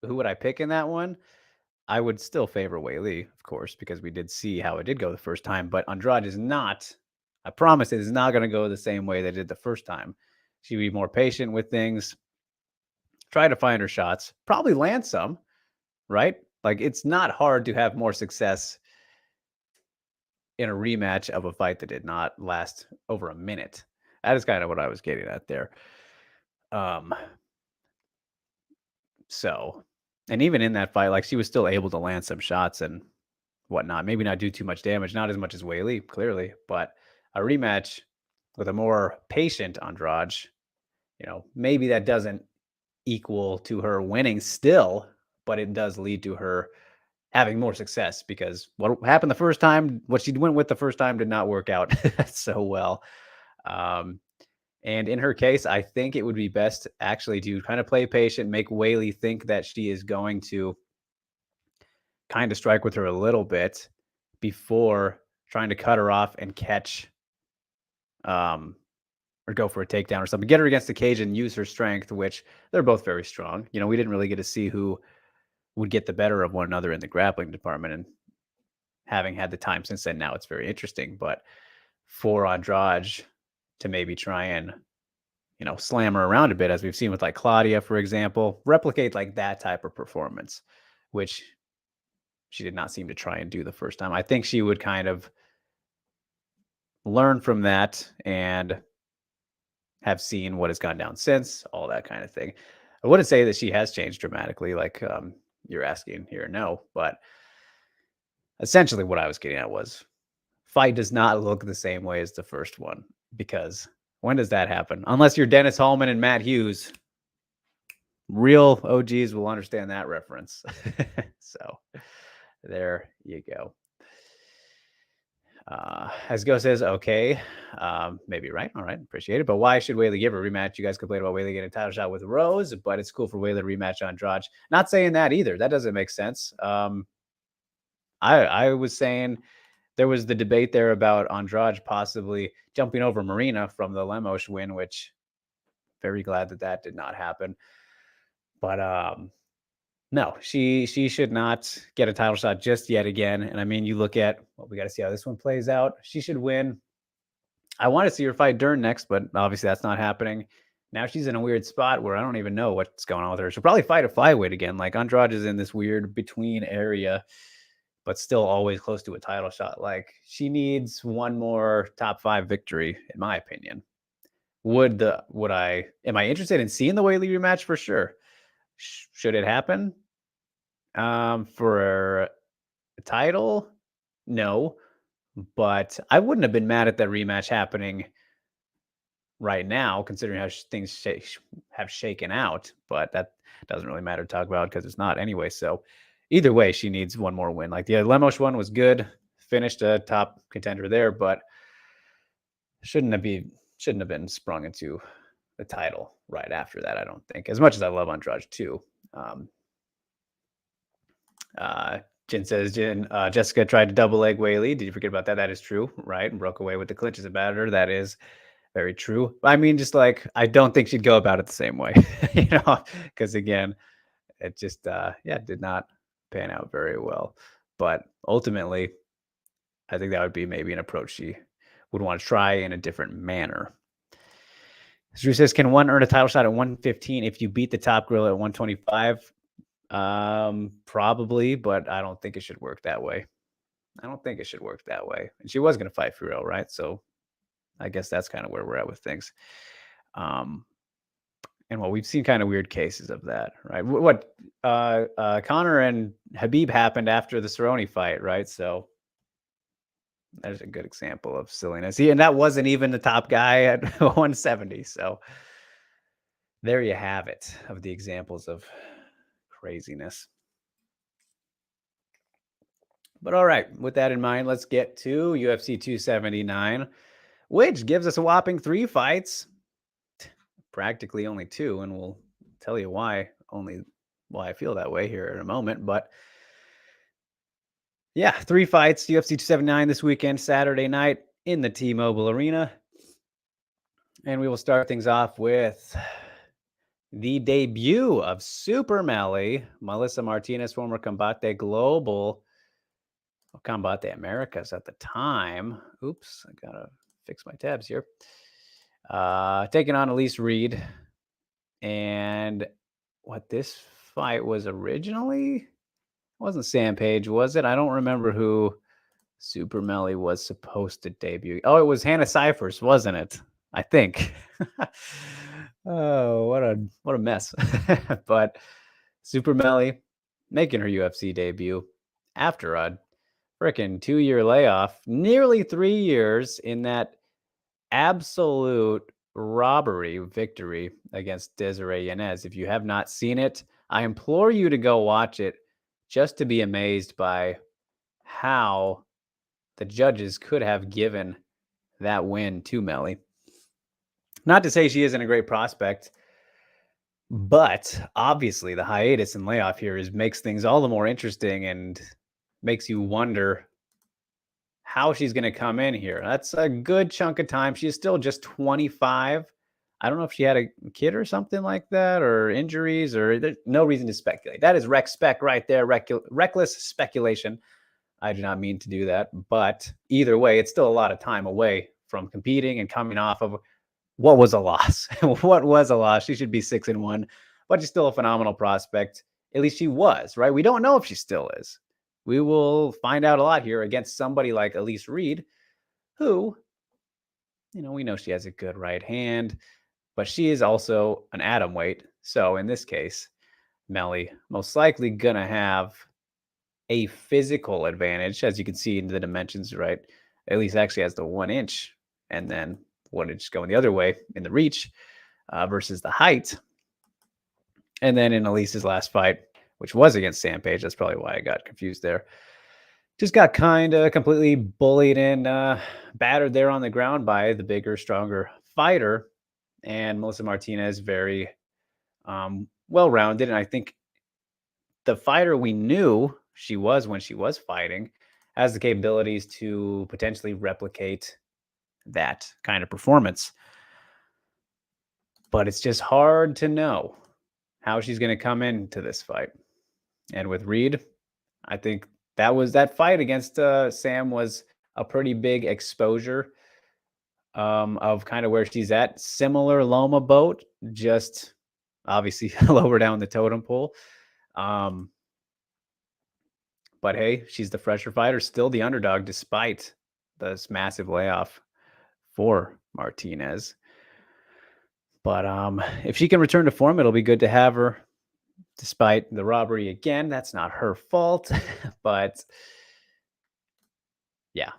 would I pick in that one? I would still favor Wei Lee, of course, because we did see how it did go the first time. But Andrade is not, I promise it is not going to go the same way they did the first time. She'd be more patient with things, try to find her shots, probably land some, right? Like it's not hard to have more success in a rematch of a fight that did not last over a minute. That is kind of what I was getting at there. Um, so, and even in that fight, like she was still able to land some shots and whatnot. Maybe not do too much damage, not as much as Wei Lee, clearly, but a rematch with a more patient Andrade, maybe that doesn't equal to her winning still, but it does lead to her having more success because what happened the first time, what she went with the first time did not work out so well. Um, and in her case, I think it would be best actually to kind of play patient, make Wei Lee think that she is going to kind of strike with her a little bit before trying to cut her off and catch um or go for a takedown or something. Get her against the cage and use her strength, which they're both very strong. We didn't really get to see who would get the better of one another in the grappling department. And having had the time since then, now it's very interesting. But for Andrade to maybe try and, slam her around a bit, as we've seen with like Claudia, for example, replicate like that type of performance, which she did not seem to try and do the first time. I think she would kind of learn from that and have seen what has gone down since, all that kind of thing. I wouldn't say that she has changed dramatically, like you're asking here, no, but essentially what I was getting at was fight does not look the same way as the first one, because when does that happen? Unless you're Dennis Hallman and Matt Hughes, real OGs will understand that reference. So there you go. As Go says, okay, maybe right. All right, appreciate it. But why should Whaley give her a rematch? You guys complain about Whaley getting a title shot with Rose, but it's cool for Whaley to rematch Andrade. Not saying that either. That doesn't make sense. I was saying there was the debate there about Andrade possibly jumping over Marina from the Lemos win, which very glad that did not happen. But no, she should not get a title shot just yet again. And I mean, you look at, well, we got to see how this one plays out. She should win. I want to see her fight Dern next, but obviously that's not happening. Now she's in a weird spot where I don't even know what's going on with her. She'll probably fight a flyweight again. Like Andrade is in this weird between area, but still always close to a title shot. Like she needs one more top 5 victory, in my opinion. Am I interested in seeing the Whaley rematch? For sure. Should it happen? For a title? No, but I wouldn't have been mad at that rematch happening right now, considering how things have shaken out. But that doesn't really matter to talk about because it's not anyway. So either way, she needs one more win. Like the Lemos one was good, finished a top contender there, but shouldn't have been sprung into the title right after that. I don't think, as much as I love Andrade too. Jin says, Jessica tried to double leg Whaley. Did you forget about that? That is true, right? And broke away with the clinch as a batter. That is Very true. I mean, just like, I don't think she'd go about it the same way, because again, it just, yeah, did not pan out very well. But ultimately, I think that would be maybe an approach she would want to try in a different manner. Drew says, can one earn a title shot at 115 if you beat the top girl at 125? Probably, but I don't think it should work that way. I don't think it should work that way. And she was going to fight for real, right? So I guess that's kind of where we're at with things. And well, we've seen kind of weird cases of that, right? What Conor and Habib happened after the Cerrone fight, right? So there's a good example of silliness. And that wasn't even the top guy at 170. So there you have it, of the examples of craziness. But all right, with that in mind, let's get to UFC 279, which gives us a whopping 3 fights. Practically only 2, and we'll tell you why I feel that way here in a moment. But yeah, 3 fights, UFC 279 this weekend, Saturday night in the T-Mobile Arena. And we will start things off with the debut of Super Melly, Melissa Martinez, former Combate Global, Combate Americas at the time. Oops, I gotta fix my tabs here. Taking on Elise Reed. And what this fight was originally, wasn't Sam Page, was it? I don't remember who Super Melly was supposed to debut. Oh, it was Hannah Cyphers, wasn't it? I think. Oh, what a mess. But Super Melly making her UFC debut after a freaking 2-year layoff, nearly 3 years in that absolute robbery victory against Desiree Yanez. If you have not seen it, I implore you to go watch it, just to be amazed by how the judges could have given that win to Melly. Not to say she isn't a great prospect, but obviously the hiatus and layoff here makes things all the more interesting and makes you wonder how she's going to come in here. That's a good chunk of time. She's still just 25. I don't know if she had a kid or something like that, or injuries, or there's no reason to speculate. That is rec spec right there, reckless speculation. I do not mean to do that, but either way, it's still a lot of time away from competing and coming off of what was a loss. What was a loss? She should be 6-1, but she's still a phenomenal prospect. At least she was, right? We don't know if she still is. We will find out a lot here against somebody like Elise Reed, who, we know she has a good right hand, but she is also an atom weight. So in this case, Melly most likely going to have a physical advantage, as you can see in the dimensions, right? Elise actually has the 1 inch, and then 1 inch going the other way in the reach versus the height. And then in Elise's last fight, which was against Sam Page, that's probably why I got confused there, just got kind of completely bullied and battered there on the ground by the bigger, stronger fighter. And Melissa Martinez, very well-rounded. And I think the fighter we knew she was when she was fighting has the capabilities to potentially replicate that kind of performance. But it's just hard to know how she's going to come into this fight. And with Reed, I think that fight against Sam was a pretty big exposure of kind of where she's at. Similar Loma boat, just obviously lower down the totem pole. But hey, she's the fresher fighter, still the underdog despite this massive layoff for Martinez. But if she can return to form, it'll be good to have her. Despite the robbery again, that's not her fault. But yeah,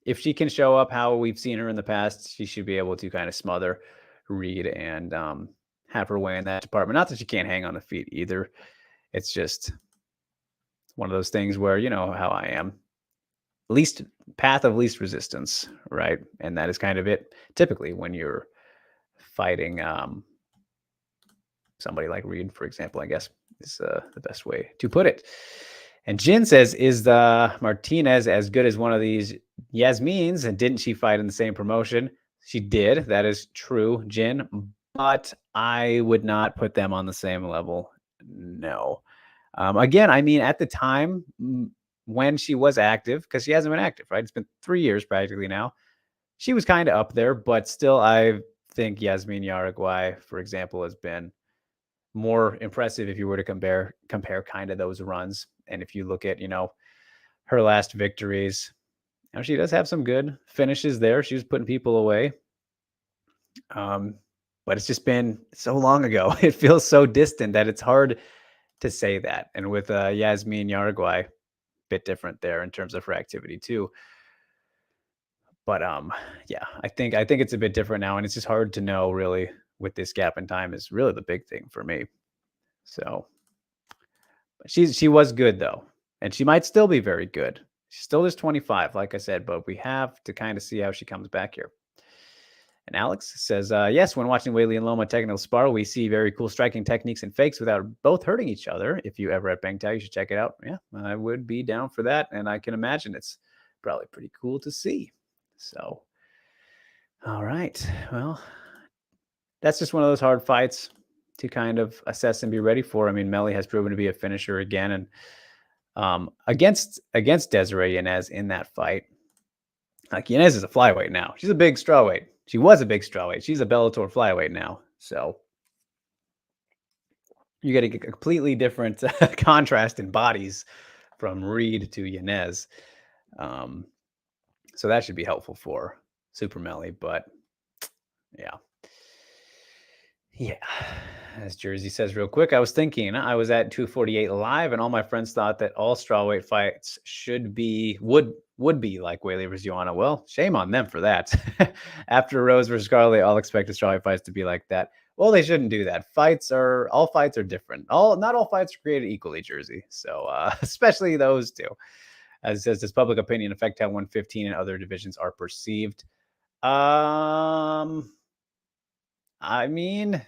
if she can show up how we've seen her in the past, she should be able to kind of smother Reed and have her way in that department. Not that she can't hang on the feet either. It's just one of those things where, you know how I am. Path of least resistance, right? And that is kind of it typically when you're fighting somebody like Reed, for example, I guess is the best way to put it. And Jin says, is the Martinez as good as one of these Yasmines? And didn't she fight in the same promotion? She did. That is true, Jin. But I would not put them on the same level. No. Again, I mean, at the time when she was active, because she hasn't been active, right? It's been 3 years practically now. She was kind of up there, but still, I think Yasmin Yaragwai, for example, has been more impressive if you were to compare kind of those runs. And if you look at, her last victories, she does have some good finishes there. She was putting people away. But it's just been so long ago. It feels so distant that it's hard to say that. And with Yasmin Yaragwai, bit different there in terms of her activity too. But yeah, I think it's a bit different now, and it's just hard to know really with this gap in time is really the big thing for me. So she was good though, and she might still be very good. She's still just 25, like I said, but we have to kind of see how she comes back here. And Alex says, yes, when watching Whaley and Loma technical spar, we see very cool striking techniques and fakes without both hurting each other. If you ever at Bang Tag, you should check it out. Yeah, I would be down for that. And I can imagine it's probably pretty cool to see. So, all right. Well, that's just one of those hard fights to kind of assess and be ready for. I mean, Melly has proven to be a finisher again. And against Desiree Yanez in that fight, like Yanez is a flyweight now. She's a big strawweight. She was a big strawweight. She's a Bellator flyweight now. So you get a completely different contrast in bodies from Reed to Yanez. So that should be helpful for Super Melly. But yeah. Yeah. As Jersey says real quick, I was thinking I was at 248 live, and all my friends thought that all strawweight fights would be like Whaley versus Joanna. Well, shame on them for that. After Rose versus Scarlett, all expected strawweight fights to be like that. Well, they shouldn't do that. All fights are different. Not all fights are created equally, Jersey. So especially those two. As it says, does public opinion affect how 115 and other divisions are perceived? I mean,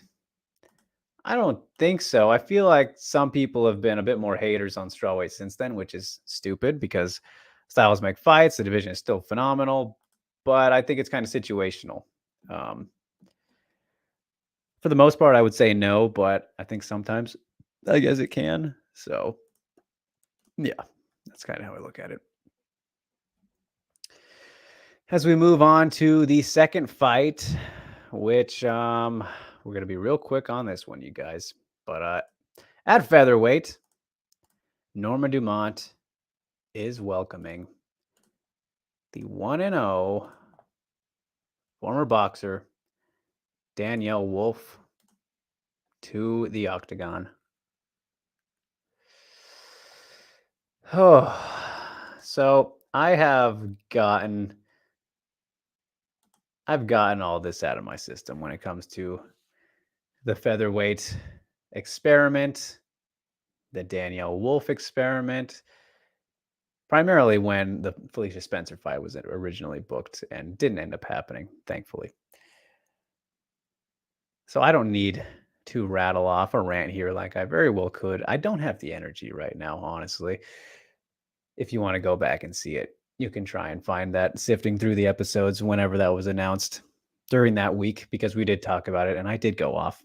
I don't think so. I feel like some people have been a bit more haters on strawweight since then, which is stupid because styles make fights. The division is still phenomenal, but I think it's kind of situational. For the most part, I would say no, but I think sometimes I guess it can. So, yeah, that's kind of how I look at it. As we move on to the second fight, which we're going to be real quick on this one, you guys. But at featherweight, Norma Dumont is welcoming the 1-0 former boxer Danielle Wolf to the octagon. Oh, so I've gotten all this out of my system when it comes to the featherweight experiment, the Danielle Wolf experiment, primarily when the Felicia Spencer fight was originally booked and didn't end up happening, thankfully. So I don't need to rattle off a rant here like I very well could. I don't have the energy right now, honestly. If you want to go back and see it, you can try and find that sifting through the episodes whenever that was announced during that week, because we did talk about it and I did go off.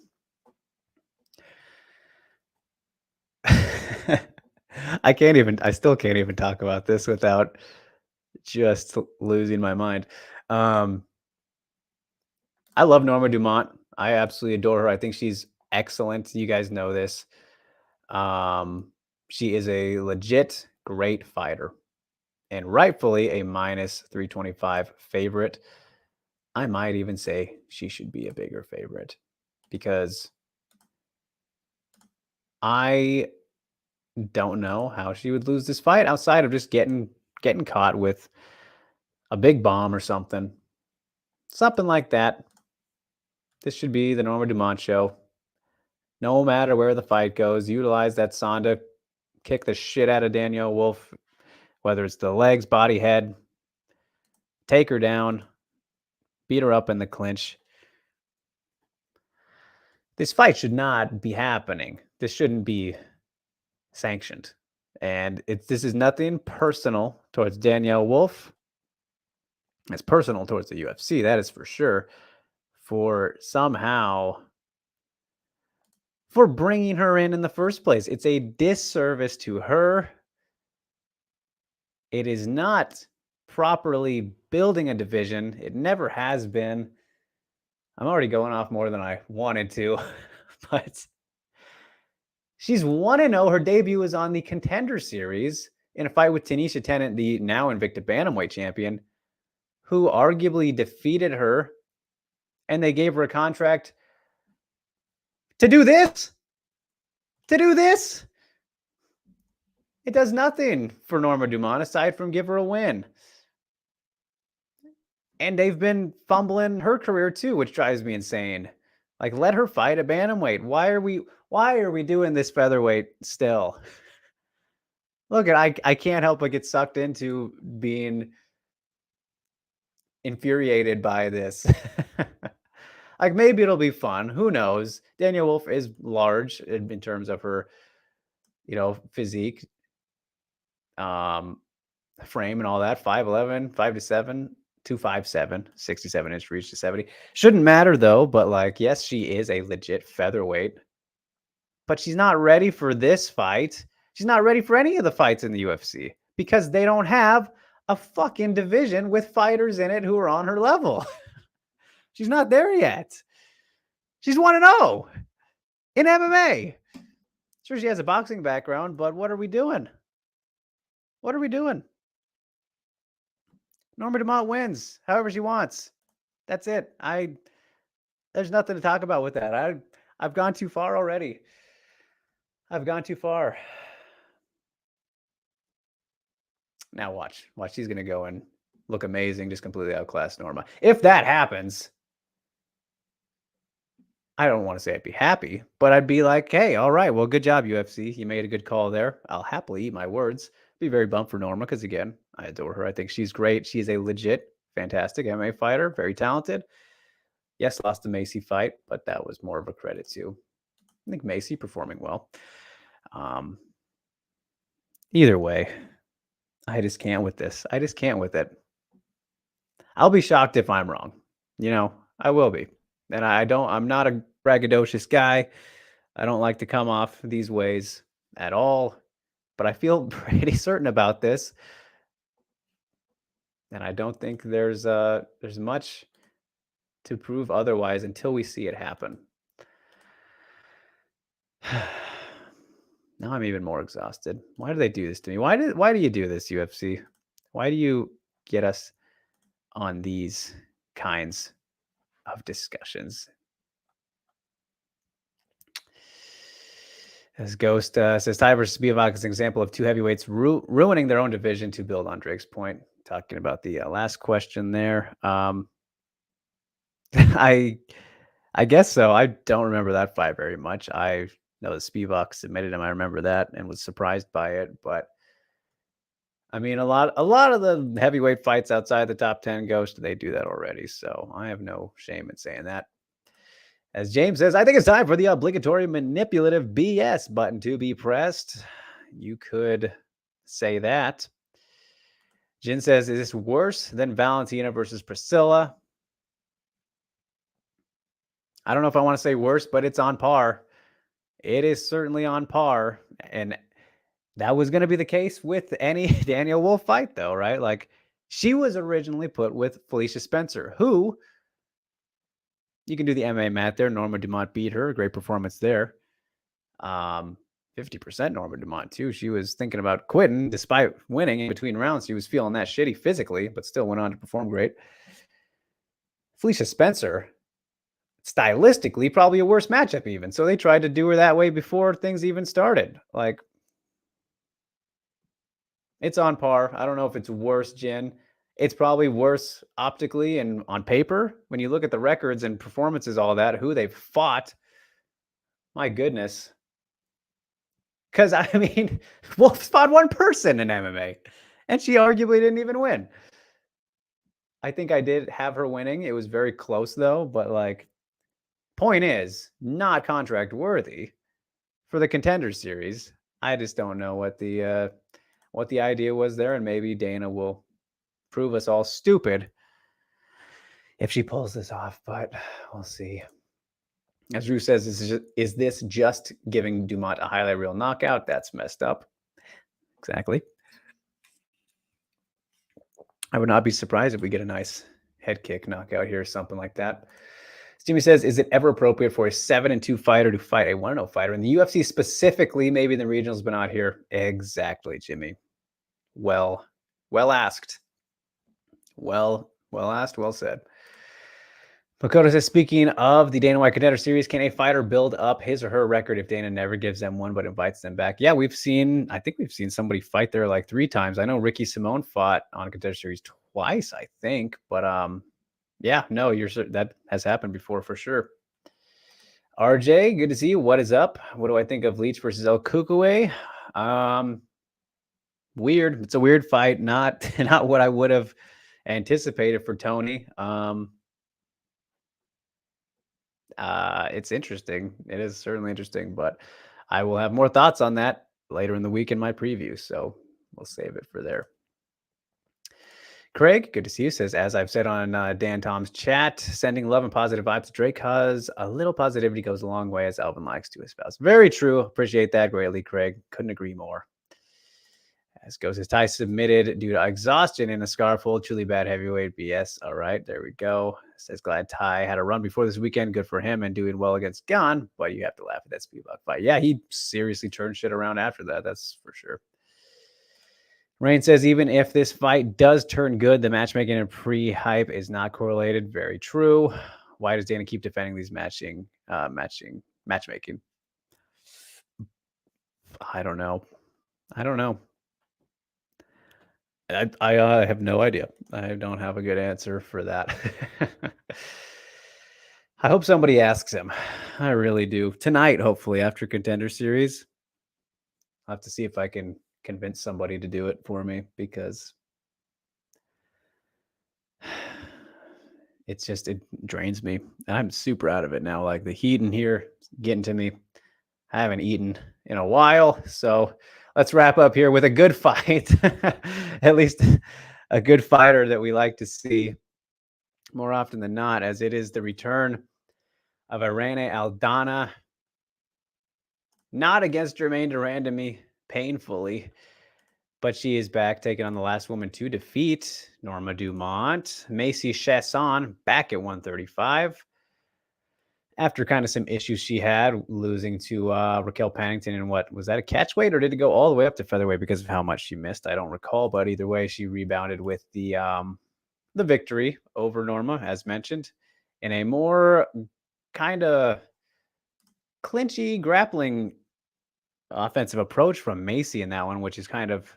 I still can't even talk about this without just losing my mind. I love Norma Dumont. I absolutely adore her. I think she's excellent. You guys know this. She is a legit great fighter and rightfully a minus 325 favorite. I might even say she should be a bigger favorite because I don't know how she would lose this fight outside of just getting caught with a big bomb or something like that. This should be the Norma Dumont show. No matter where the fight goes, utilize that Sonda, kick the shit out of Danielle Wolf, whether it's the legs, body, head, take her down, beat her up in the clinch. This fight should not be happening. This shouldn't be sanctioned. And this is nothing personal towards Danielle Wolf. It's personal towards the UFC, that is for sure, for bringing her in the first place. It's a disservice to her. It is not properly building a division. It never has been. I'm already going off more than I wanted to, but she's 1-0. Her debut was on the Contender Series in a fight with Tanisha Tennant, the now Invicta Bantamweight champion, who arguably defeated her, and they gave her a contract to do this. It does nothing for Norma Dumont aside from give her a win. And they've been fumbling her career too, which drives me insane. Like, let her fight a bantamweight. Why are we doing this featherweight still? Look, I can't help but get sucked into being infuriated by this. Like, maybe it'll be fun. Who knows? Danielle Wolf is large in terms of her, physique, frame and all that. 5'11", 5'7", 257, 67-inch reach to 70. Shouldn't matter though, but like, yes, she is a legit featherweight, but she's not ready for this fight. She's not ready for any of the fights in the UFC because they don't have a fucking division with fighters in it who are on her level. She's not there yet. She's 1-0 in MMA. Sure, she has a boxing background, but what are we doing? What are we doing? Norma Dumont wins however she wants. That's it. There's nothing to talk about with that. I've gone too far already. I've gone too far. Now watch. She's going to go and look amazing, just completely outclass Norma. If that happens, I don't want to say I'd be happy, but I'd be like, hey, all right, well, good job, UFC. You made a good call there. I'll happily eat my words. Be very bummed for Norma because, again, I adore her. I think she's great. She's a legit, fantastic MMA fighter, very talented. Yes, lost the Macy fight, but that was more of a credit to, I think, Macy performing well. Either way, I just can't with this. I just can't with it. I'll be shocked if I'm wrong. I will be. And I'm not a braggadocious guy. I don't like to come off these ways at all, but I feel pretty certain about this. And I don't think there's much to prove otherwise until we see it happen. Now I'm even more exhausted. Why do they do this to me? Why do you do this, UFC? Why do you get us on these kinds of discussions? As Ghost says, Ty versus Bivak is an example of two heavyweights ruining their own division to build on Drake's point. Talking about the last question there. I guess so. I don't remember that fight very much. I know the Spivak submitted him. I remember that and was surprised by it. But I mean, a lot of the heavyweight fights outside the top 10 Ghost, they do that already. So I have no shame in saying that. As James says, I think it's time for the obligatory manipulative BS button to be pressed. You could say that. Jin says, is this worse than Valentina versus Priscilla? I don't know if I want to say worse, but it's on par. It is certainly on par. And that was going to be the case with any Danielle Wolf fight, though, right? Like, she was originally put with Felicia Spencer, who, you can do the MMA math there. Norma Dumont beat her. Great performance there. 50% Norma Dumont, too. She was thinking about quitting despite winning in between rounds. She was feeling that shitty physically, but still went on to perform great. Felicia Spencer, stylistically, probably a worse matchup even. So they tried to do her that way before things even started. Like, it's on par. I don't know if it's worse, Jen. It's probably worse optically and on paper. When you look at the records and performances, all that, who they've fought, my goodness. Because, I mean, Wolf's fought one person in MMA, and she arguably didn't even win. I think I did have her winning. It was very close, though. But, like, point is, not contract worthy for the Contender Series. I just don't know what the idea was there, and maybe Dana will prove us all stupid if she pulls this off, but we'll see. As Drew says, is this just giving Dumont a highlight reel knockout? That's messed up. Exactly. I would not be surprised if we get a nice head kick knockout here or something like that. Jimmy says, is it ever appropriate for a 7-2 fighter to fight a 1-0 fighter in the UFC specifically, maybe in the regionals, but not here? Exactly, Jimmy. Well asked. Well asked, well said. Makoto says, speaking of the Dana White Contender Series, can a fighter build up his or her record if Dana never gives them one but invites them back? Yeah, I think we've seen somebody fight there like 3 times. I know Ricky Simone fought on Contender Series twice, I think. But yeah, no, that has happened before for sure. RJ, good to see you. What is up? What do I think of Leach versus El Kukue? Weird. It's a weird fight. Not what I would have anticipated for Tony. It's interesting. It is certainly interesting, but I will have more thoughts on that later in the week in my preview. So we'll save it for there. Craig, good to see you, says, as I've said on Dan Tom's chat, sending love and positive vibes to Drake because a little positivity goes a long way, as Alvin likes to espouse. Very true. Appreciate that greatly, Craig. Couldn't agree more. As goes his tie submitted due to exhaustion in a scarful. Truly bad heavyweight BS. All right, there we go. Says glad Ty had a run before this weekend. Good for him and doing well against Gon. But you have to laugh at that Speedbug fight. Yeah, he seriously turned shit around after that. That's for sure. Rain says, even if this fight does turn good, the matchmaking and pre-hype is not correlated. Very true. Why does Dana keep defending these matchmaking? I don't know. I have no idea. I don't have a good answer for that. I hope somebody asks him. I really do. Tonight, hopefully, after Contender Series. I'll have to see if I can convince somebody to do it for me, because it drains me. I'm super out of it now. Like, the heat in here getting to me. I haven't eaten in a while, so let's wrap up here with a good fight. At least a good fighter that we like to see more often than not, as it is the return of Irene Aldana. Not against Jermaine Durandamy, painfully, but she is back, taking on the last woman to defeat, Norma Dumont. Macy Chasson back at 135. After kind of some issues she had, losing to Raquel Pennington in what was that, a catchweight, or did it go all the way up to featherweight because of how much she missed? I don't recall, but either way, she rebounded with the victory over Norma, as mentioned, in a more kind of clinchy, grappling offensive approach from Macy in that one, which is kind of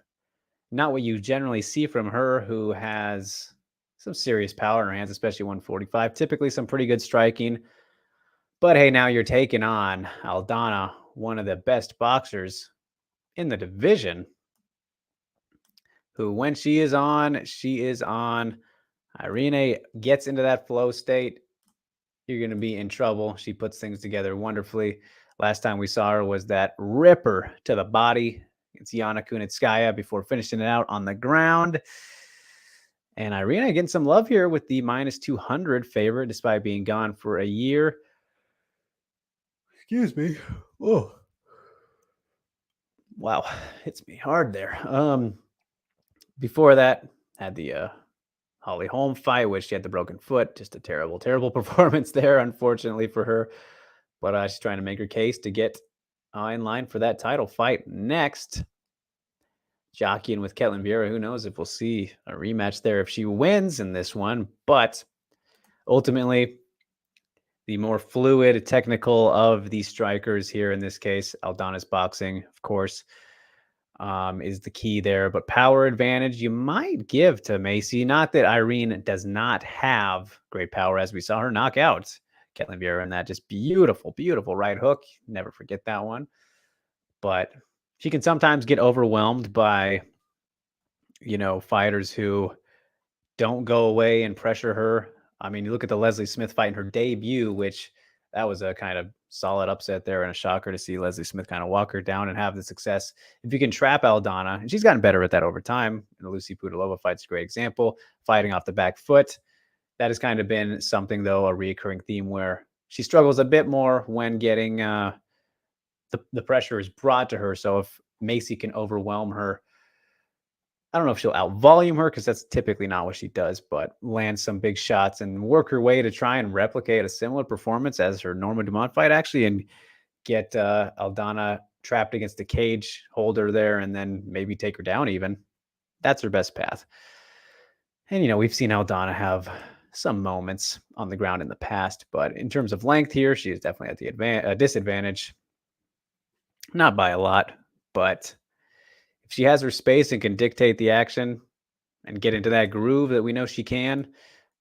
not what you generally see from her, who has some serious power in her hands, especially 145. Typically some pretty good striking. But hey, now you're taking on Aldana, one of the best boxers in the division, who, when she is on, she is on. Irene gets into that flow state, you're going to be in trouble. She puts things together wonderfully. Last time we saw her was that ripper to the body against Yana Kunitskaya before finishing it out on the ground. And Irene getting some love here with the -200 favorite, despite being gone for a year. Excuse me. Oh, wow, hits me hard there. Before that, had the Holly Holm fight, which she had the broken foot. Just a terrible, terrible performance there, unfortunately for her. But she's trying to make her case to get in line for that title fight next. Jockeying with Ketlin Vieira. Who knows if we'll see a rematch there if she wins in this one. But ultimately, the more fluid, technical of these strikers here in this case, Aldana's boxing, of course, is the key there. But power advantage you might give to Macy. Not that Irene does not have great power, as we saw her knock out Ketlin Vieira in that just beautiful, beautiful right hook. Never forget that one. But she can sometimes get overwhelmed by, fighters who don't go away and pressure her. I mean, you look at the Leslie Smith fight in her debut, which that was a kind of solid upset there and a shocker to see Leslie Smith kind of walk her down and have the success. If you can trap Aldana, and she's gotten better at that over time. And the Lucy Pudilova fight's a great example, fighting off the back foot. That has kind of been something, though, a recurring theme where she struggles a bit more when getting the pressure is brought to her. So if Macy can overwhelm her, I don't know if she'll out-volume her because that's typically not what she does, but land some big shots and work her way to try and replicate a similar performance as her Norma Dumont fight, actually, and get Aldana trapped against the cage, hold her there, and then maybe take her down even. That's her best path. And, we've seen Aldana have some moments on the ground in the past, but in terms of length here, she is definitely at the disadvantage. Not by a lot, but if she has her space and can dictate the action and get into that groove that we know she can,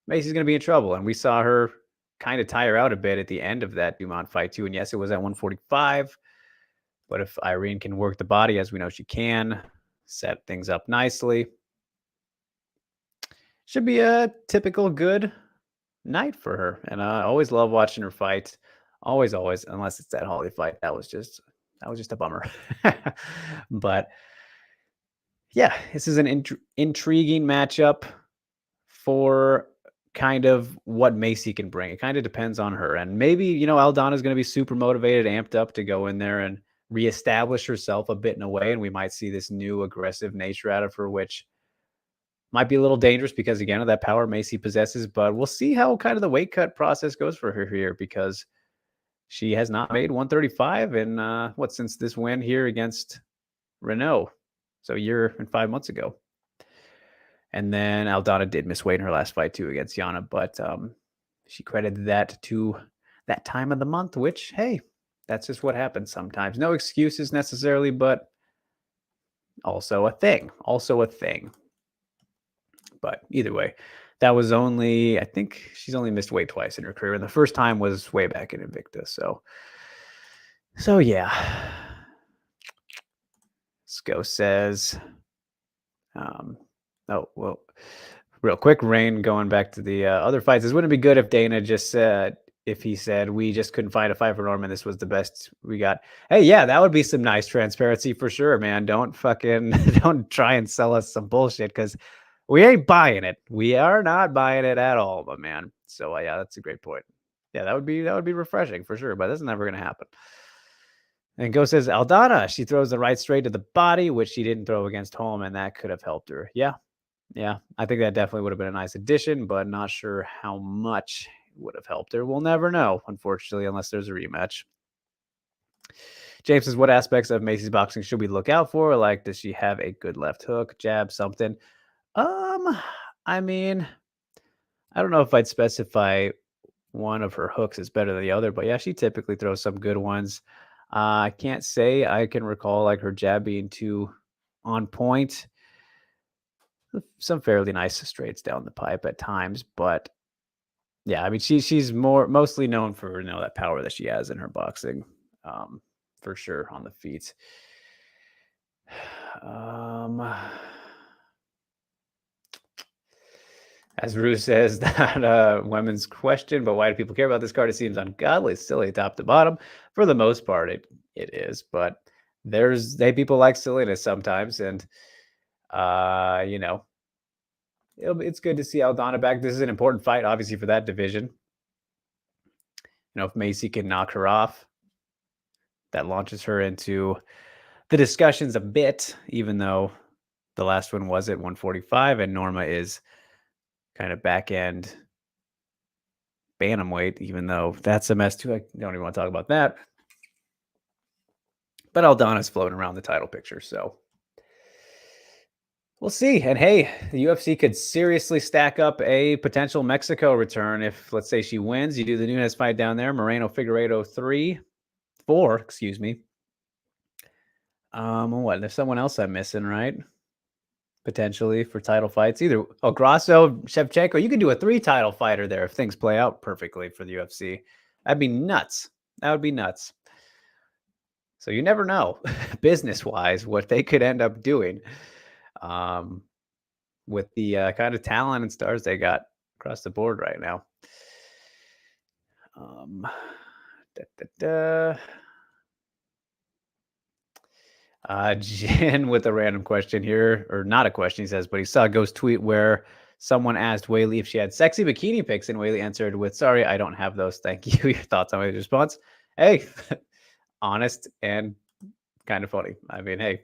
Macy's going to be in trouble. And we saw her kind of tire out a bit at the end of that Dumont fight too. And yes, it was at 145. But if Irene can work the body, as we know she can, set things up nicely, should be a typical good night for her. And I always love watching her fight. Always, unless it's that Holly fight. That was just a bummer. But yeah, this is an intriguing matchup for kind of what Macy can bring. It kind of depends on her. And maybe, Aldana is going to be super motivated, amped up to go in there and reestablish herself a bit in a way. And we might see this new aggressive nature out of her, which might be a little dangerous because, again, of that power Macy possesses. But we'll see how kind of the weight cut process goes for her here, because she has not made 135 in since this win here against Renault. So a year and 5 months ago. And then Aldana did miss weight in her last fight too against Yana, but she credited that to that time of the month, which, hey, that's just what happens sometimes. No excuses necessarily, but also a thing. But either way, that was only, I think she's only missed weight twice in her career. And the first time was way back in Invicta. So yeah. Sko says, real quick, Rain, going back to the other fights, this wouldn't be good if Dana just said, if he said, we just couldn't find a fight for Norman, this was the best we got. Hey, yeah, that would be some nice transparency for sure, man. Don't try and sell us some bullshit, because we ain't buying it. We are not buying it at all, but man. So yeah, that's a great point. Yeah, that would be refreshing for sure, but that's never going to happen. And Go says, Aldana, she throws the right straight to the body, which she didn't throw against Holm, and that could have helped her. Yeah, I think that definitely would have been a nice addition, but not sure how much it would have helped her. We'll never know, unfortunately, unless there's a rematch. James says, what aspects of Macy's boxing should we look out for? Like, does she have a good left hook, jab, something? I mean, I don't know if I'd specify one of her hooks is better than the other, but yeah, she typically throws some good ones. I can't say I can recall like her jab being too on point. Some fairly nice straights down the pipe at times, but yeah, I mean, she's mostly known for that power that she has in her boxing, for sure on the feet. As Rue says, that women's question, but why do people care about this card? It seems ungodly, silly, top to bottom. For the most part, it is, but people like silliness sometimes, and it's good to see Aldana back. This is an important fight, obviously, for that division. If Macy can knock her off, that launches her into the discussions a bit, even though the last one was at 145, and Norma is kind of back end bantamweight, even though that's a mess too. I don't even want to talk about that. But Aldana's floating around the title picture, so we'll see. And hey, the UFC could seriously stack up a potential Mexico return if, let's say, she wins. You do the Nunes fight down there, Moreno Figueiredo 4, excuse me. What? There's someone else I'm missing, right? Potentially for title fights, either Grasso, Shevchenko. You could do a 3 title fighter there if things play out perfectly for the UFC. That'd be nuts. That would be nuts. So you never know, business-wise, what they could end up doing with the kind of talent and stars they got across the board right now. Jen with a random question here, or not a question, he says, but he saw a Ghost tweet where Someone asked Whaley if she had sexy bikini pics, and Whaley answered with, "Sorry, I don't have those. Thank you." Your thoughts on Whaley's response? Hey, honest and kind of funny. I mean, hey,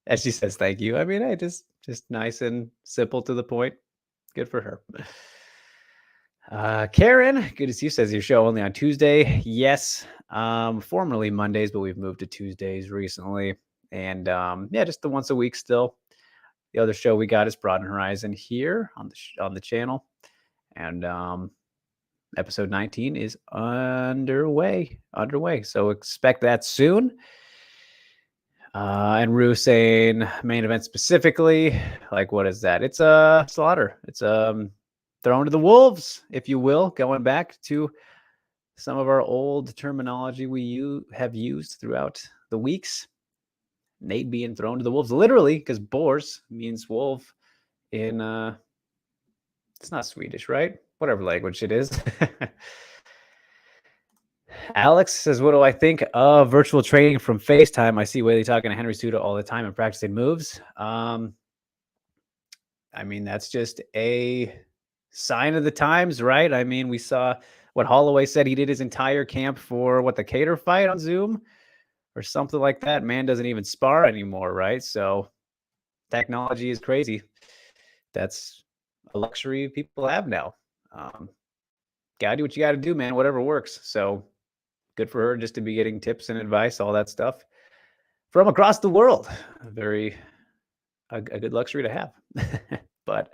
as she says, "Thank you." I mean, hey, just nice and simple to the point. Good for her. Karen, good to see you. Says your show only on Tuesday. Yes, formerly Mondays, but we've moved to Tuesdays recently. And yeah, just the once a week still. The other show we got is Broaden Horizon here on the channel, and episode 19 is underway. So expect that soon. And Rue saying main event specifically, like what is that? It's a slaughter. It's thrown to the wolves, if you will, going back to some of our old terminology we have used throughout the weeks. Nate being thrown to the wolves, literally, because Bors means wolf in it's not Swedish, right? Whatever language it is. Alex says, what do I think of virtual training from FaceTime? I see Whaley talking to Henry Suda all the time and practicing moves. I mean, that's just a sign of the times, right? I mean, we saw what Holloway said he did his entire camp for the Cater fight on Zoom or something like that. Man doesn't even spar anymore, right? So technology is crazy. That's a luxury people have now. Gotta do what you gotta do, man. Whatever works. So good for her just to be getting tips and advice, all that stuff from across the world. A good luxury to have. But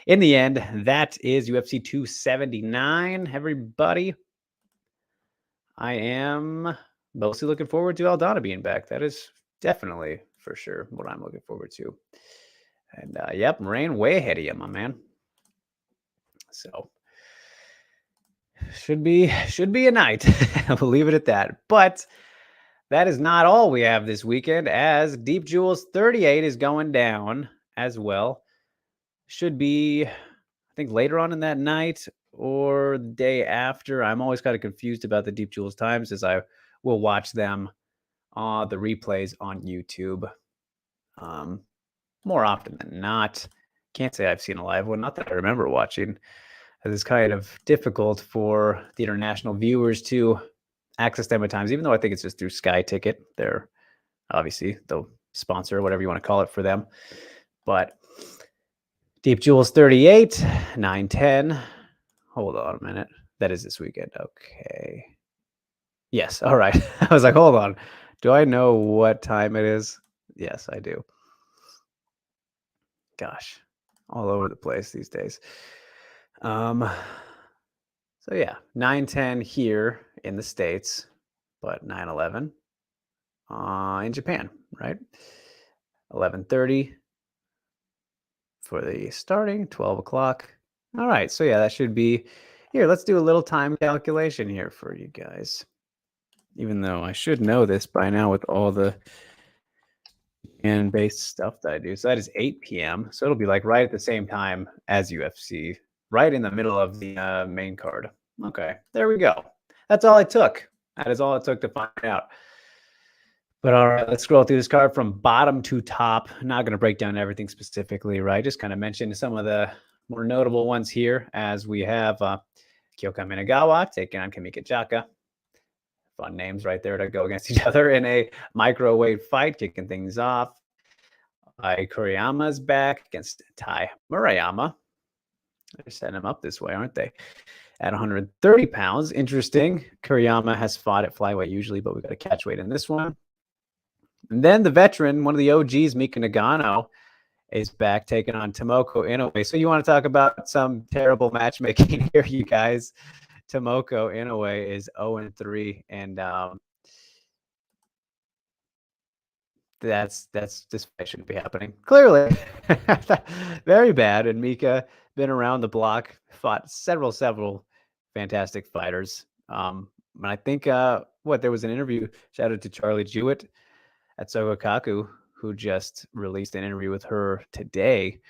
in the end, that is UFC 279, everybody. I am mostly looking forward to Aldana being back. That is definitely for sure what I'm looking forward to. And yep, ran way ahead of you, my man. So should be a night. We'll leave it at that. But that is not all we have this weekend, as Deep Jewels 38 is going down as well. Should be, I think, later on in that night or the day after. I'm always kind of confused about the Deep Jewels times, as I will watch them on the replays on YouTube more often than not. Can't say I've seen a live one, not that I remember watching. It's kind of difficult for the international viewers to access them at times, even though I think it's just through Sky Ticket. They're obviously the sponsor, whatever you want to call it for them. But Deep Jewels 38, 9:10. Hold on a minute. That is this weekend. Okay. Yes. All right. I was like, hold on. Do I know what time it is? Yes, I do. Gosh, all over the place these days. So yeah, 9:10 here in the States, but 9:11 in Japan, right? 11:30 for the starting, 12 o'clock. All right, so yeah, that should be here. Let's do a little time calculation here for you guys. Even though I should know this by now with all the based stuff that I do. So that is 8 p.m. So it'll be like right at the same time as UFC, right in the middle of the main card. Okay, there we go. That's all it took. That is all it took to find out. But all right, let's scroll through this card from bottom to top. I'm not going to break down everything specifically, right? Just kind of mention some of the more notable ones here, as we have Kyoka Minagawa taking on Kamika Jaka. Fun names right there to go against each other in a microwave fight, kicking things off. Kuriyama's back against Tai Murayama. They're setting him up this way, aren't they? At 130 pounds. Interesting. Kuriyama has fought at flyweight usually, but we got a catch weight in this one. And then the veteran, one of the OGs, Mika Nagano, is back taking on Tomoko Inoue. So you want to talk about some terrible matchmaking here, you guys. Tomoko Inoue is 0-3, and this fight shouldn't be happening. Clearly, very bad. And Mika been around the block, fought several fantastic fighters. And I think there was an interview. Shout out to Charlie Jewett at Sogokaku, who just released an interview with her today.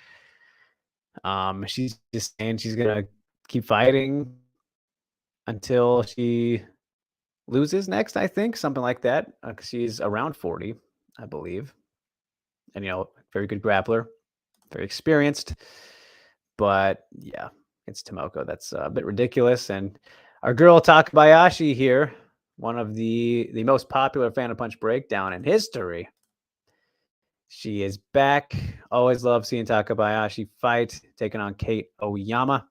She's just saying she's gonna keep fighting until she loses next, I think, something like that. She's around 40, I believe. And, very good grappler. very experienced. But yeah, it's Tomoko. That's a bit ridiculous. And our girl Takabayashi here, one of the most popular Phantom Punch breakdown in history. She is back. Always love seeing Takabayashi fight, taking on Kate Oyama.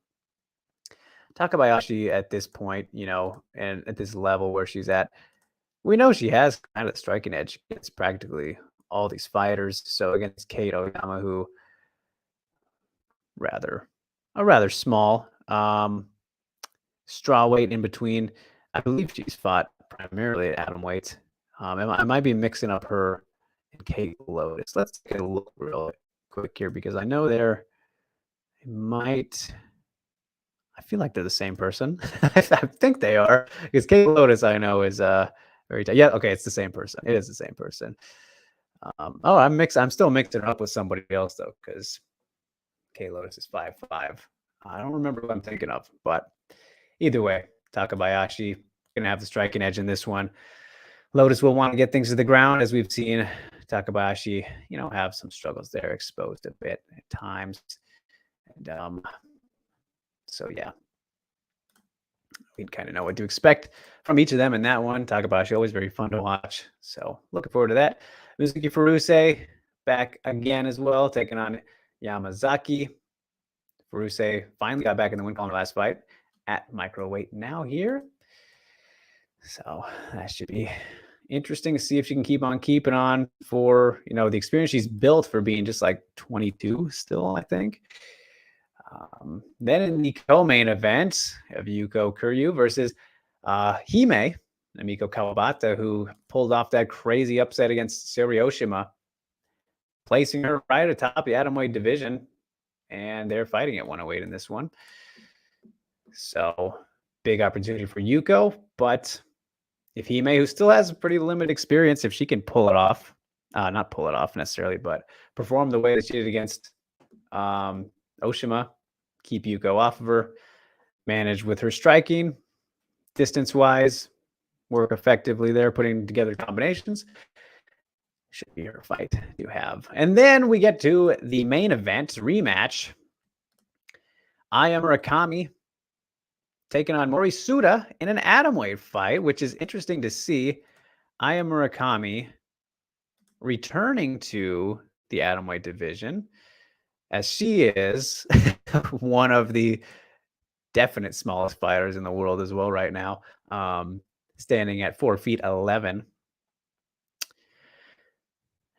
Takabayashi at this point, and at this level where she's at, we know she has kind of the striking edge against practically all these fighters. So against Kate Oyama, who rather small, straw weight in between. I believe she's fought primarily at atom weight. I might be mixing up her and Kate Lotus. Let's take a look real quick here because I know I feel like they're the same person. I think they are because Kate Lotus I know is very yeah, okay, it's the same person. It is the same person. I'm still mixing it up with somebody else though because Kate Lotus is 5'5". I don't remember what I'm thinking of, but either way, Takabayashi gonna have the striking edge in this one. Lotus will want to get things to the ground, as we've seen Takabayashi, have some struggles there, exposed a bit at times. And so yeah, we kind of know what to expect from each of them in that one. Takabayashi always very fun to watch, so looking forward to that. Mizuki Furuse back again as well, taking on Yamazaki. Furuse finally got back in the win column last fight at microweight now here. So that should be interesting to see if she can keep on keeping on for, the experience she's built for being just like 22 still, I think. Then in the co-main event of Yuko Kuryu versus Hime, Namiko Kawabata, who pulled off that crazy upset against Suryoshima, placing her right atop the atomweight division, and they're fighting at 108 in this one. So big opportunity for Yuko, but if Hime, who still has pretty limited experience, if she can pull it off, not pull it off necessarily, but perform the way that she did against Oshima, keep Yuko off of her, manage with her striking, distance-wise, work effectively there, putting together combinations, should be her fight to have. And then we get to the main event rematch. Aya Murakami taking on Mori Suda in an atomweight fight, which is interesting to see. Aya Murakami returning to the atomweight division, as she is one of the definite smallest fighters in the world as well right now, standing at 4'11".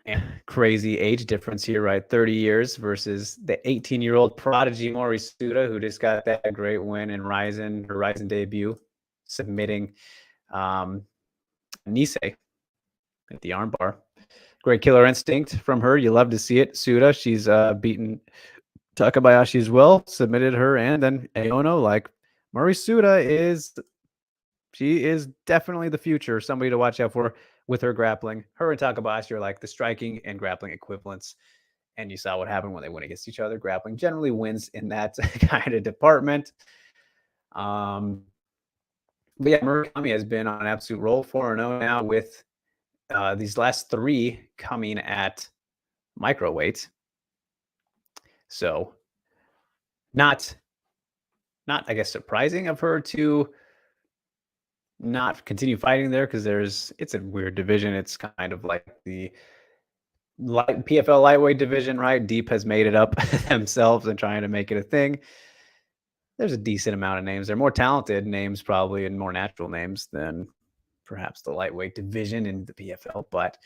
And crazy age difference here, right? 30 years versus the 18-year-old prodigy Mori Suda, who just got that great win in her Ryzen debut, submitting Nisei at the armbar. Great killer instinct from her. You love to see it. Suda, she's beaten Takabayashi as well, submitted her, and then Aono. Like, Mori Suda is definitely the future, somebody to watch out for with her grappling. Her and Takabayashi are like the striking and grappling equivalents, and you saw what happened when they went against each other. Grappling generally wins in that kind of department. But yeah, Murakami has been on an absolute roll, 4-0 now, with these last 3 coming at microweight. So not I guess surprising of her to not continue fighting there, because it's a weird division. It's kind of like the PFL lightweight division, right? Deep has made it up themselves and trying to make it a thing. There's a decent amount of names. They're more talented names probably and more natural names than perhaps the lightweight division in the PFL, but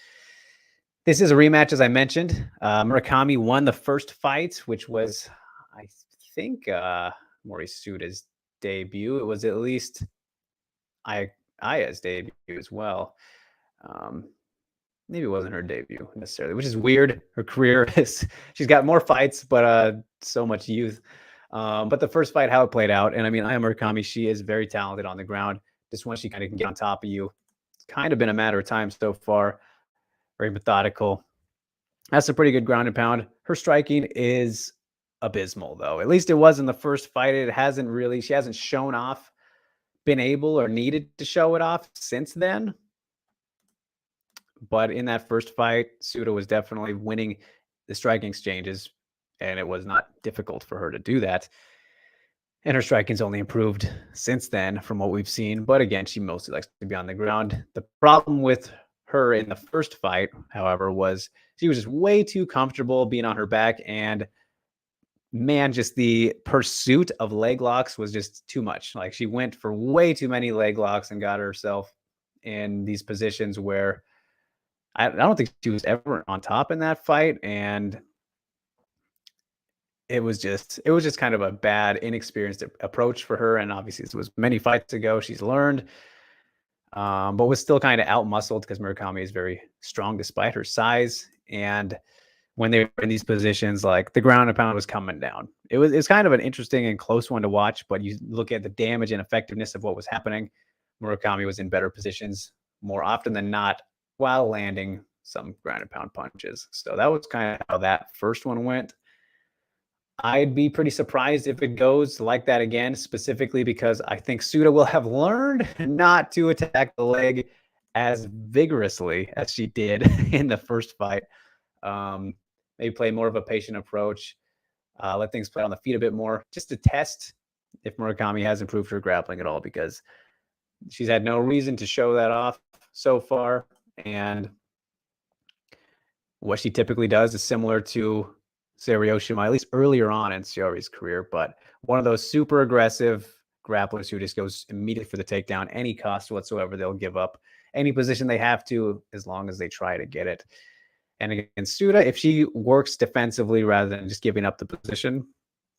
this is a rematch, as I mentioned. Murakami won the first fight, which was, I think, Mori Suda's debut. It was at least Aya's debut as well. Maybe it wasn't her debut necessarily, which is weird. Her career she's got more fights, but so much youth. But the first fight, how it played out, and I mean, Aya Murakami, she is very talented on the ground. Just once she kind of can get on top of you, it's kind of been a matter of time so far. Very methodical. That's a pretty good ground and pound. Her striking is abysmal, though. At least it was in the first fight. She hasn't shown off, been able or needed to show it off since then. But in that first fight, Suda was definitely winning the striking exchanges and it was not difficult for her to do that. And her striking's only improved since then from what we've seen. But again, she mostly likes to be on the ground. The problem with her in the first fight, however, was she was just way too comfortable being on her back. And man, just the pursuit of leg locks was just too much. Like she went for way too many leg locks and got herself in these positions where I don't think she was ever on top in that fight. And it was just kind of a bad, inexperienced approach for her. And obviously, this was many fights ago. She's learned, but was still kind of out muscled because Murakami is very strong despite her size. And when they were in these positions, like the ground and pound was coming down. It's kind of an interesting and close one to watch. But you look at the damage and effectiveness of what was happening. Murakami was in better positions more often than not while landing some ground and pound punches. So that was kind of how that first one went. I'd be pretty surprised if it goes like that again, specifically because I think Suda will have learned not to attack the leg as vigorously as she did in the first fight. Maybe play more of a patient approach, let things play on the feet a bit more, just to test if Murakami has improved her grappling at all, because she's had no reason to show that off so far. And what she typically does is similar to Sarioshima, at least earlier on in Shiori's career, but one of those super aggressive grapplers who just goes immediately for the takedown, any cost whatsoever. They'll give up any position they have to as long as they try to get it. And against Suda, if she works defensively rather than just giving up the position,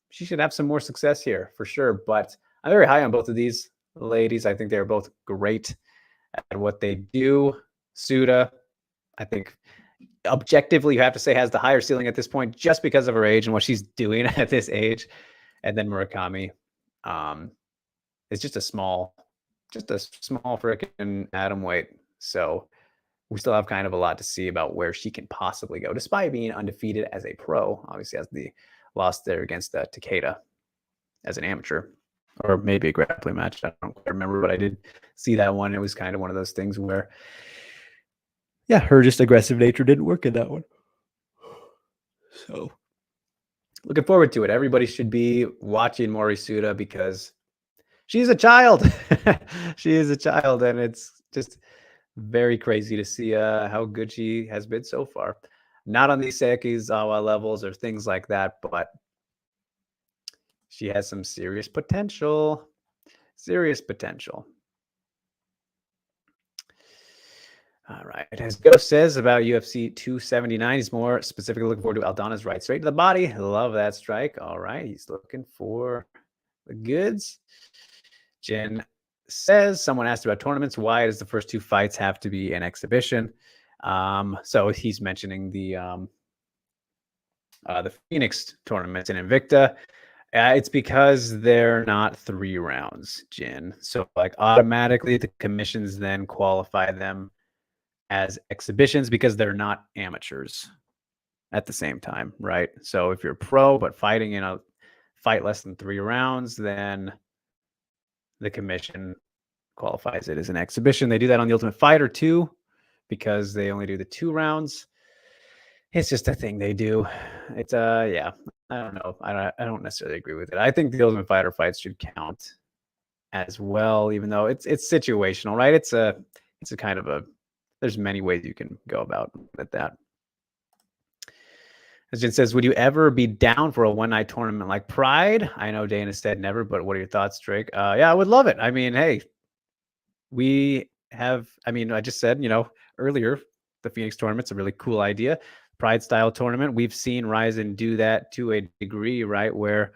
she should have some more success here for sure. But I'm very high on both of these ladies. I think they're both great at what they do. Suda, I think objectively, you have to say, has the higher ceiling at this point just because of her age and what she's doing at this age. And then Murakami is just a small freaking atom weight. So we still have kind of a lot to see about where she can possibly go, despite being undefeated as a pro. Obviously, has the loss there against Takeda as an amateur, or maybe a grappling match. I don't quite remember, but I did see that one. It was kind of one of those things where, yeah, her just aggressive nature didn't work in that one. So looking forward to it. Everybody should be watching Mori Suda because she's a child. She is a child, and it's just very crazy to see how good she has been so far. Not on these Izawa levels or things like that, but she has some serious potential. Serious potential. All right. As Ghost says about UFC 279, he's more specifically looking forward to Aldana's right straight to the body. Love that strike. All right. He's looking for the goods. Jen says, someone asked about tournaments. Why does the first two fights have to be an exhibition? So he's mentioning the Phoenix tournaments in Invicta. It's because they're not 3 rounds, Jin. So like automatically the commissions then qualify them as exhibitions because they're not amateurs at the same time, right? So if you're pro but fighting in a fight less than 3 rounds, then the commission qualifies it as an exhibition. They do that on the Ultimate Fighter too, because they only do the 2 rounds. It's just a thing they do. It's yeah, I don't know. I don't necessarily agree with it. I think the Ultimate Fighter fights should count as well, even though it's situational, right? It's a kind of a, there's many ways you can go about at that. As Jen says, would you ever be down for a one-night tournament like Pride? I know Dana said never, but what are your thoughts, Drake? Yeah, I would love it. I mean, hey, we have, I mean, I just said, earlier, the Phoenix tournament's a really cool idea. Pride style tournament. We've seen Ryzen do that to a degree, right? Where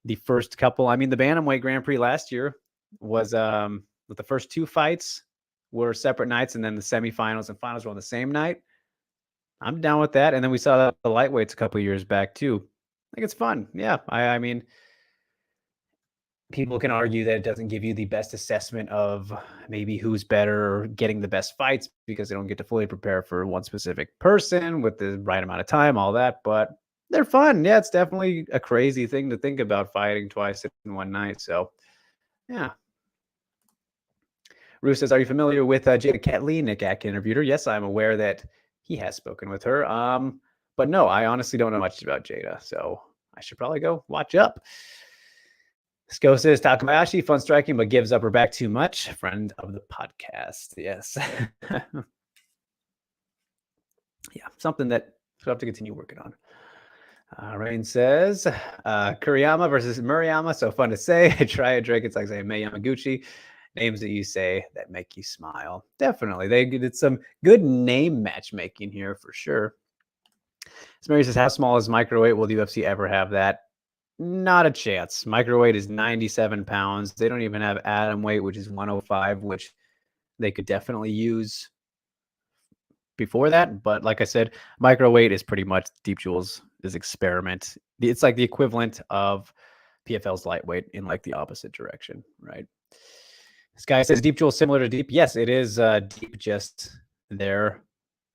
the first couple, I mean, the Bantamweight Grand Prix last year was with the first 2 fights were separate nights, and then the semifinals and finals were on the same night. I'm down with that. And then we saw that the lightweights a couple years back too. I think it's fun. Yeah. I mean, people can argue that it doesn't give you the best assessment of maybe who's better or getting the best fights because they don't get to fully prepare for one specific person with the right amount of time, all that, but they're fun. Yeah, it's definitely a crazy thing to think about, fighting twice in one night. So, yeah. Rue says, are you familiar with Jada Catley? Nick Atkin interviewed her. Yes, I'm aware that he has spoken with her. But no, I honestly don't know much about Jada, so I should probably go watch up. Sko says Takabayashi, fun striking, but gives up her back too much. Friend of the podcast. Yes. Yeah, something that we'll have to continue working on. Rain says Kuriyama versus Murayama. So fun to say. Try a drink. It's like saying May Yamaguchi. Names that you say that make you smile. Definitely. They did some good name matchmaking here for sure. Mary says, how small is microweight? Will the UFC ever have that? Not a chance. Microweight is 97 pounds. They don't even have atom weight, which is 105, which they could definitely use before that. But like I said, microweight is pretty much Deep Jewel's experiment. It's like the equivalent of PFL's lightweight in like the opposite direction, right? This guy says Deep Jewel similar to Deep. Yes, it is Deep, just their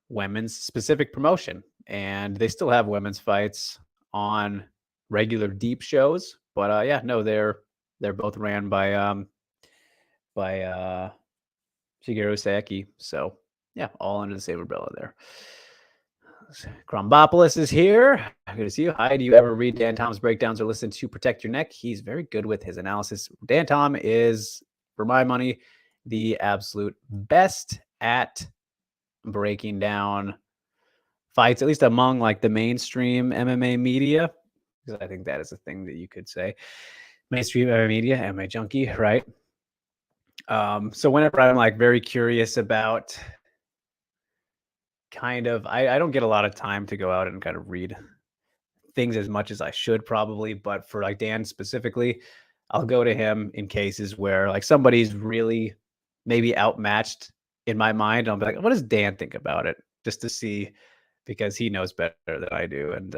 women's specific promotion. And they still have women's fights on regular Deep shows. But yeah, no, they're both ran by Shigeru Saeki. So yeah, all under the same umbrella there. Krombopolis is here. Good to see you. Hi, do you ever read Dan Tom's breakdowns or listen to Protect Your Neck? He's very good with his analysis. Dan Tom is, for my money, the absolute best at breaking down fights, at least among like the mainstream MMA media, because I think that is a thing that you could say. Mainstream MMA media, MMA junkie, right? So whenever I'm like very curious about kind of, I don't get a lot of time to go out and kind of read things as much as I should probably, but for like Dan specifically, I'll go to him in cases where like somebody's really maybe outmatched in my mind. I'll be like, what does Dan think about it? Just to see, because he knows better than I do, and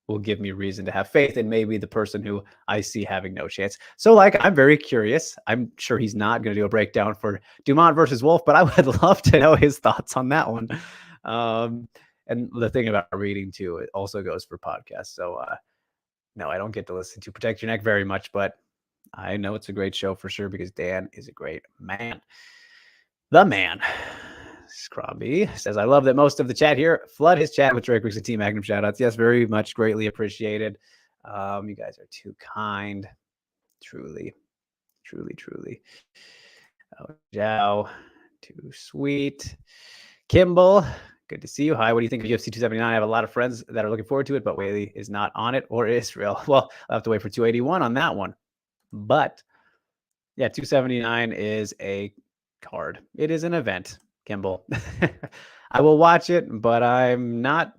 will give me reason to have faith in maybe the person who I see having no chance. So like, I'm very curious. I'm sure he's not going to do a breakdown for Dumont versus Wolf, but I would love to know his thoughts on that one. And the thing about reading too, it also goes for podcasts. So no, I don't get to listen to Protect Your Neck very much, but I know it's a great show for sure because Dan is a great man. The man. Scrobby says, I love that most of the chat here flood his chat with Drake Wicks and Team Magnum shoutouts. Yes, very much greatly appreciated. You guys are too kind. Truly, truly, truly. Oh, Zhao, too sweet. Kimball, good to see you. Hi, what do you think of UFC 279? I have a lot of friends that are looking forward to it, but Whaley is not on it, or Israel. Well, I'll have to wait for 281 on that one. But yeah, 279 is a card. It is an event, Kimball. I will watch it, but I'm not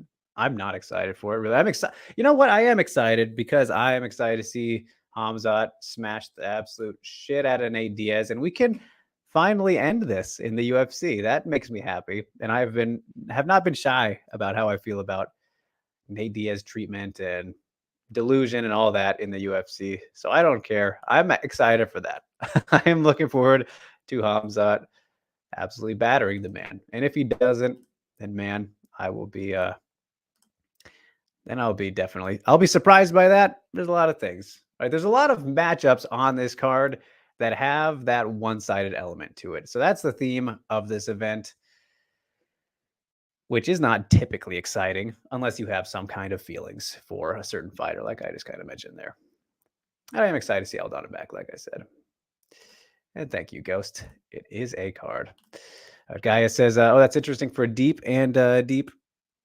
excited for it, really. I'm excited. You know what? I am excited because I am excited to see Hamzat smash the absolute shit out of Nate Diaz, and we can finally end this in the UFC. That makes me happy. And I have not been shy about how I feel about Nate Diaz treatment and delusion and all that in the UFC. So I don't care. I'm excited for that. I am looking forward to Hamzat absolutely battering the man. And if he doesn't, then man, I will be then I'll be surprised by that. There's a lot of things. Right? There's a lot of matchups on this card that have that one-sided element to it. So that's the theme of this event, which is not typically exciting unless you have some kind of feelings for a certain fighter, like I just kind of mentioned there. I am excited to see Aldana back, like I said. And thank you, Ghost. It is a card. Gaia says, oh, that's interesting for Deep and Deep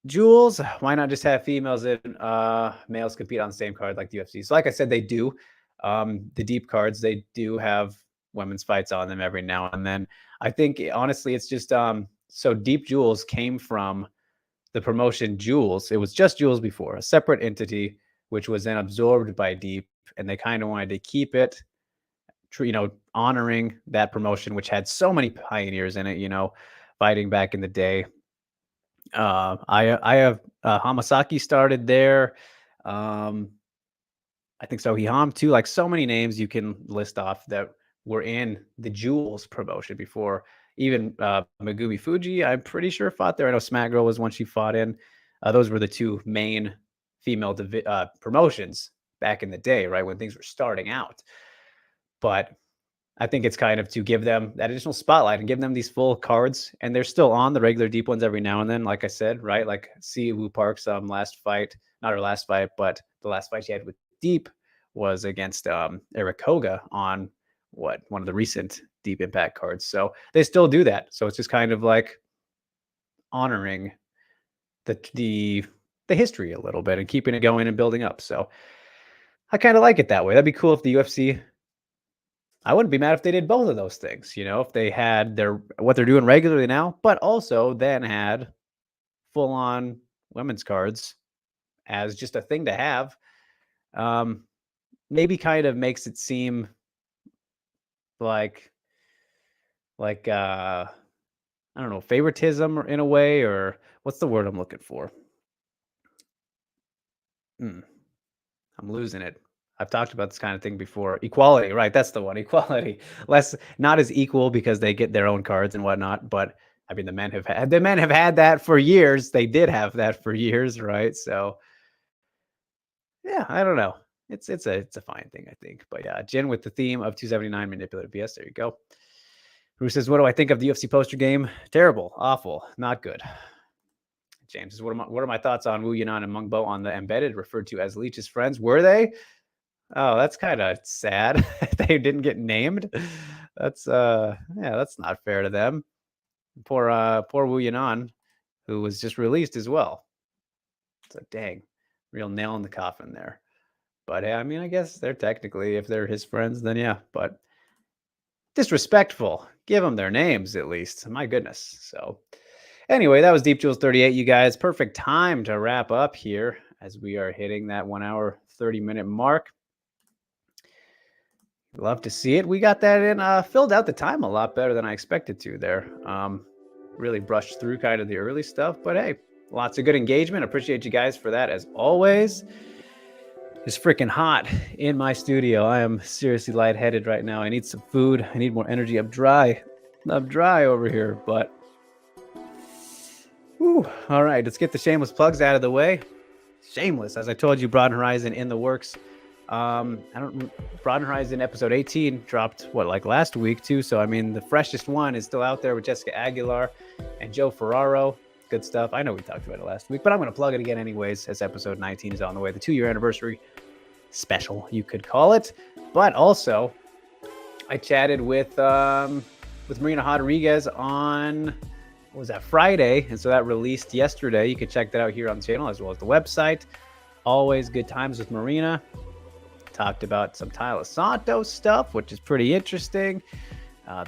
Jewels. Why not just have females and males compete on the same card like the UFC? So like I said, they do. The Deep cards, they do have women's fights on them every now and then. I think, honestly, it's just so Deep Jewels came from the promotion Jewels. It was just Jewels before, a separate entity, which was then absorbed by Deep, and they kind of wanted to keep it, you know, honoring that promotion, which had so many pioneers in it, you know, fighting back in the day. I have Hamasaki started there. I think so. Hiham too. Like so many names you can list off that were in the Jewels promotion before. Even Megumi Fuji, I'm pretty sure fought there. I know Smack Girl was one she fought in. Those were the two main female promotions back in the day, right when things were starting out. But I think it's kind of to give them that additional spotlight and give them these full cards, and they're still on the regular deep ones every now and then. Like I said, right? Like see Wu Park's last fight, not her last fight, but the last fight she had with Deep was against Eric Koga on one of the recent Deep Impact cards. So they still do that. So it's just kind of like honoring the history a little bit and keeping it going and building up. So I kind of like it that way. That'd be cool if the UFC. I wouldn't be mad if they did both of those things, if they had what they're doing regularly now, but also then had full on women's cards as just a thing to have. Maybe kind of makes it seem like I don't know, favoritism in a way, or what's the word I'm looking for? I'm losing it. I've talked about this kind of thing before. Equality, right? That's the one. Equality. Not as equal because they get their own cards and whatnot. But I mean, the men have had that for years. They did have that for years, right? So, yeah, I don't know. It's a fine thing, I think. But yeah, Jin with the theme of 279 manipulative BS. There you go. Who says, "What do I think of the UFC poster game? Terrible, awful, not good." James says, "What are my thoughts on Wu Yanan and Meng Bo on the embedded, referred to as Leech's friends? Were they? Oh, that's kind of sad. They didn't get named. That's that's not fair to them. Poor Wu Yanan, who was just released as well. So dang, real nail in the coffin there. But I mean, I guess they're technically, if they're his friends, then yeah. But disrespectful. Give them their names at least. My goodness. So anyway, that was Deep Jewels 38, you guys. Perfect time to wrap up here as we are hitting that 1 hour 30-minute mark. Love to see it. We got that in, filled out the time a lot better than I expected to there. Really brushed through kind of the early stuff, but hey, lots of good engagement. Appreciate you guys for that as always. It's freaking hot in my studio. I am seriously lightheaded right now. I need some food. I need more energy. I'm dry over here, but whew. All right, let's get the shameless plugs out of the way. Shameless, as I told you, Broad Horizon in the works. Broad Horizon episode 18 dropped like last week too. So I mean, the freshest one is still out there with Jessica Aguilar and Joe Ferraro. Good stuff. I know we talked about it last week, but I'm going to plug it again anyways, as episode 19 is on the way. The 2-year anniversary special, you could call it. But also, I chatted with Marina Rodriguez on, what was that, Friday, and so that released yesterday. You can check that out here on the channel as well as the website. Always good times with Marina. Talked about some Tyler Santos stuff, which is pretty interesting.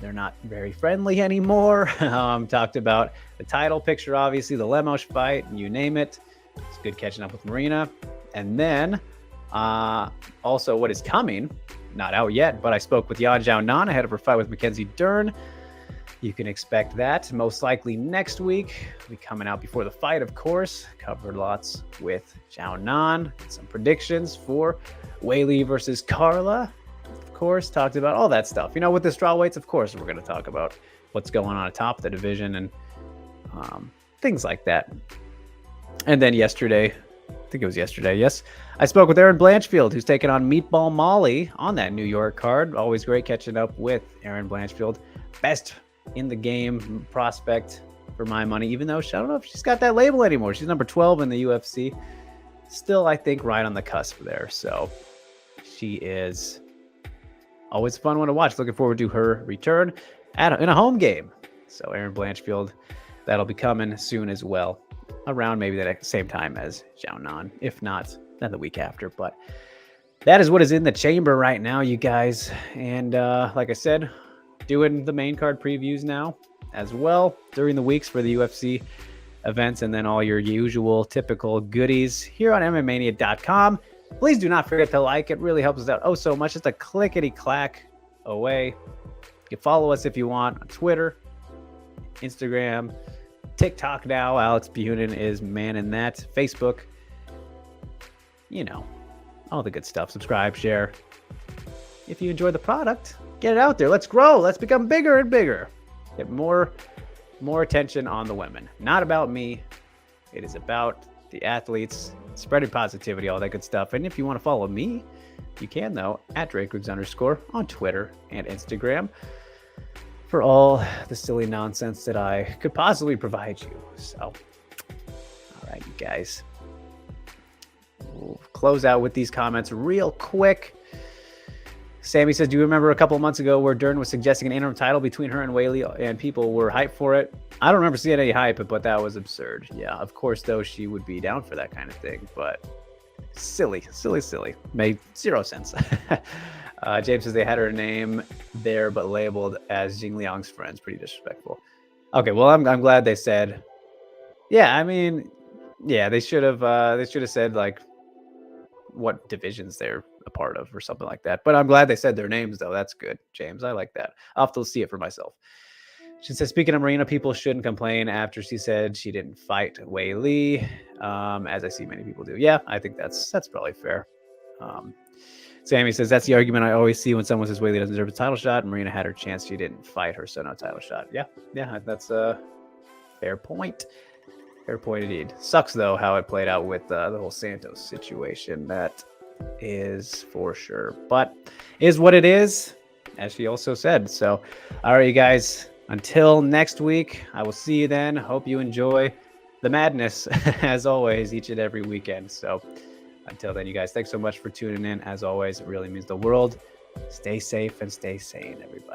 They're not very friendly anymore. Talked about the title picture, obviously, the Lemos fight, you name it. It's good catching up with Marina. And then also what is coming, not out yet, but I spoke with Yan Xiaonan ahead of her fight with Mackenzie Dern. You can expect that most likely next week. It'll be coming out before the fight, of course. Covered lots with Xiaonan. Some predictions for Weili versus Carla. Of course, talked about all that stuff. With the strawweights, of course, we're going to talk about what's going on atop the division and things like that. And then yesterday, I think it was yesterday, yes, I spoke with Erin Blanchfield, who's taking on Meatball Molly on that New York card. Always great catching up with Erin Blanchfield. Best in the game prospect for my money, even though I don't know if she's got that label anymore. She's number 12 in the UFC. Still, I think, right on the cusp there. So she is always a fun one to watch. Looking forward to her return in a home game. So Erin Blanchfield, that'll be coming soon as well, around maybe that same time as Xiaonan, if not then the week after. But that is what is in the chamber right now, you guys. And like I said, doing the main card previews now as well during the weeks for the UFC events, and then all your usual typical goodies here on MMAnia.com. Please do not forget to like. It really helps us out so much. Just a clickety-clack away. You can follow us if you want on Twitter, Instagram, TikTok now. Alex Bunin is manning that. Facebook. All the good stuff. Subscribe, share. If you enjoy the product, get it out there. Let's grow. Let's become bigger and bigger. Get more attention on the women. Not about me. It is about the athletes, spreading positivity, all that good stuff. And if you want to follow me, you can, though, at @DrakeRiggs_ on Twitter and Instagram for all the silly nonsense that I could possibly provide you. So, all right, you guys. We'll close out with these comments real quick. Sammy says, do you remember a couple of months ago where Dern was suggesting an interim title between her and Weili and people were hyped for it? I don't remember seeing any hype, but that was absurd. Yeah, of course, though, she would be down for that kind of thing, but silly. Made zero sense. James says they had her name there, but labeled as Jing Liang's friends. Pretty disrespectful. Okay, well, I'm glad they said, yeah, I mean, yeah, they should have said, like, what divisions they're a part of or something like that. But I'm glad they said their names, though. That's good, James. I like that. I'll have to see it for myself. She said, speaking of Marina, people shouldn't complain after she said she didn't fight Weili, as I see many people do. Yeah, I think that's probably fair. Sammy says, that's the argument I always see when someone says Weili doesn't deserve a title shot. Marina had her chance. She didn't fight her, so no title shot. Yeah, that's a fair point. Fair point indeed. Sucks, though, how it played out with the whole Santos situation. That is for sure. But is what it is, as she also said. So, all right, you guys. Until next week, I will see you then. Hope you enjoy the madness, as always, each and every weekend. So, until then, you guys, thanks so much for tuning in. As always, it really means the world. Stay safe and stay sane, everybody.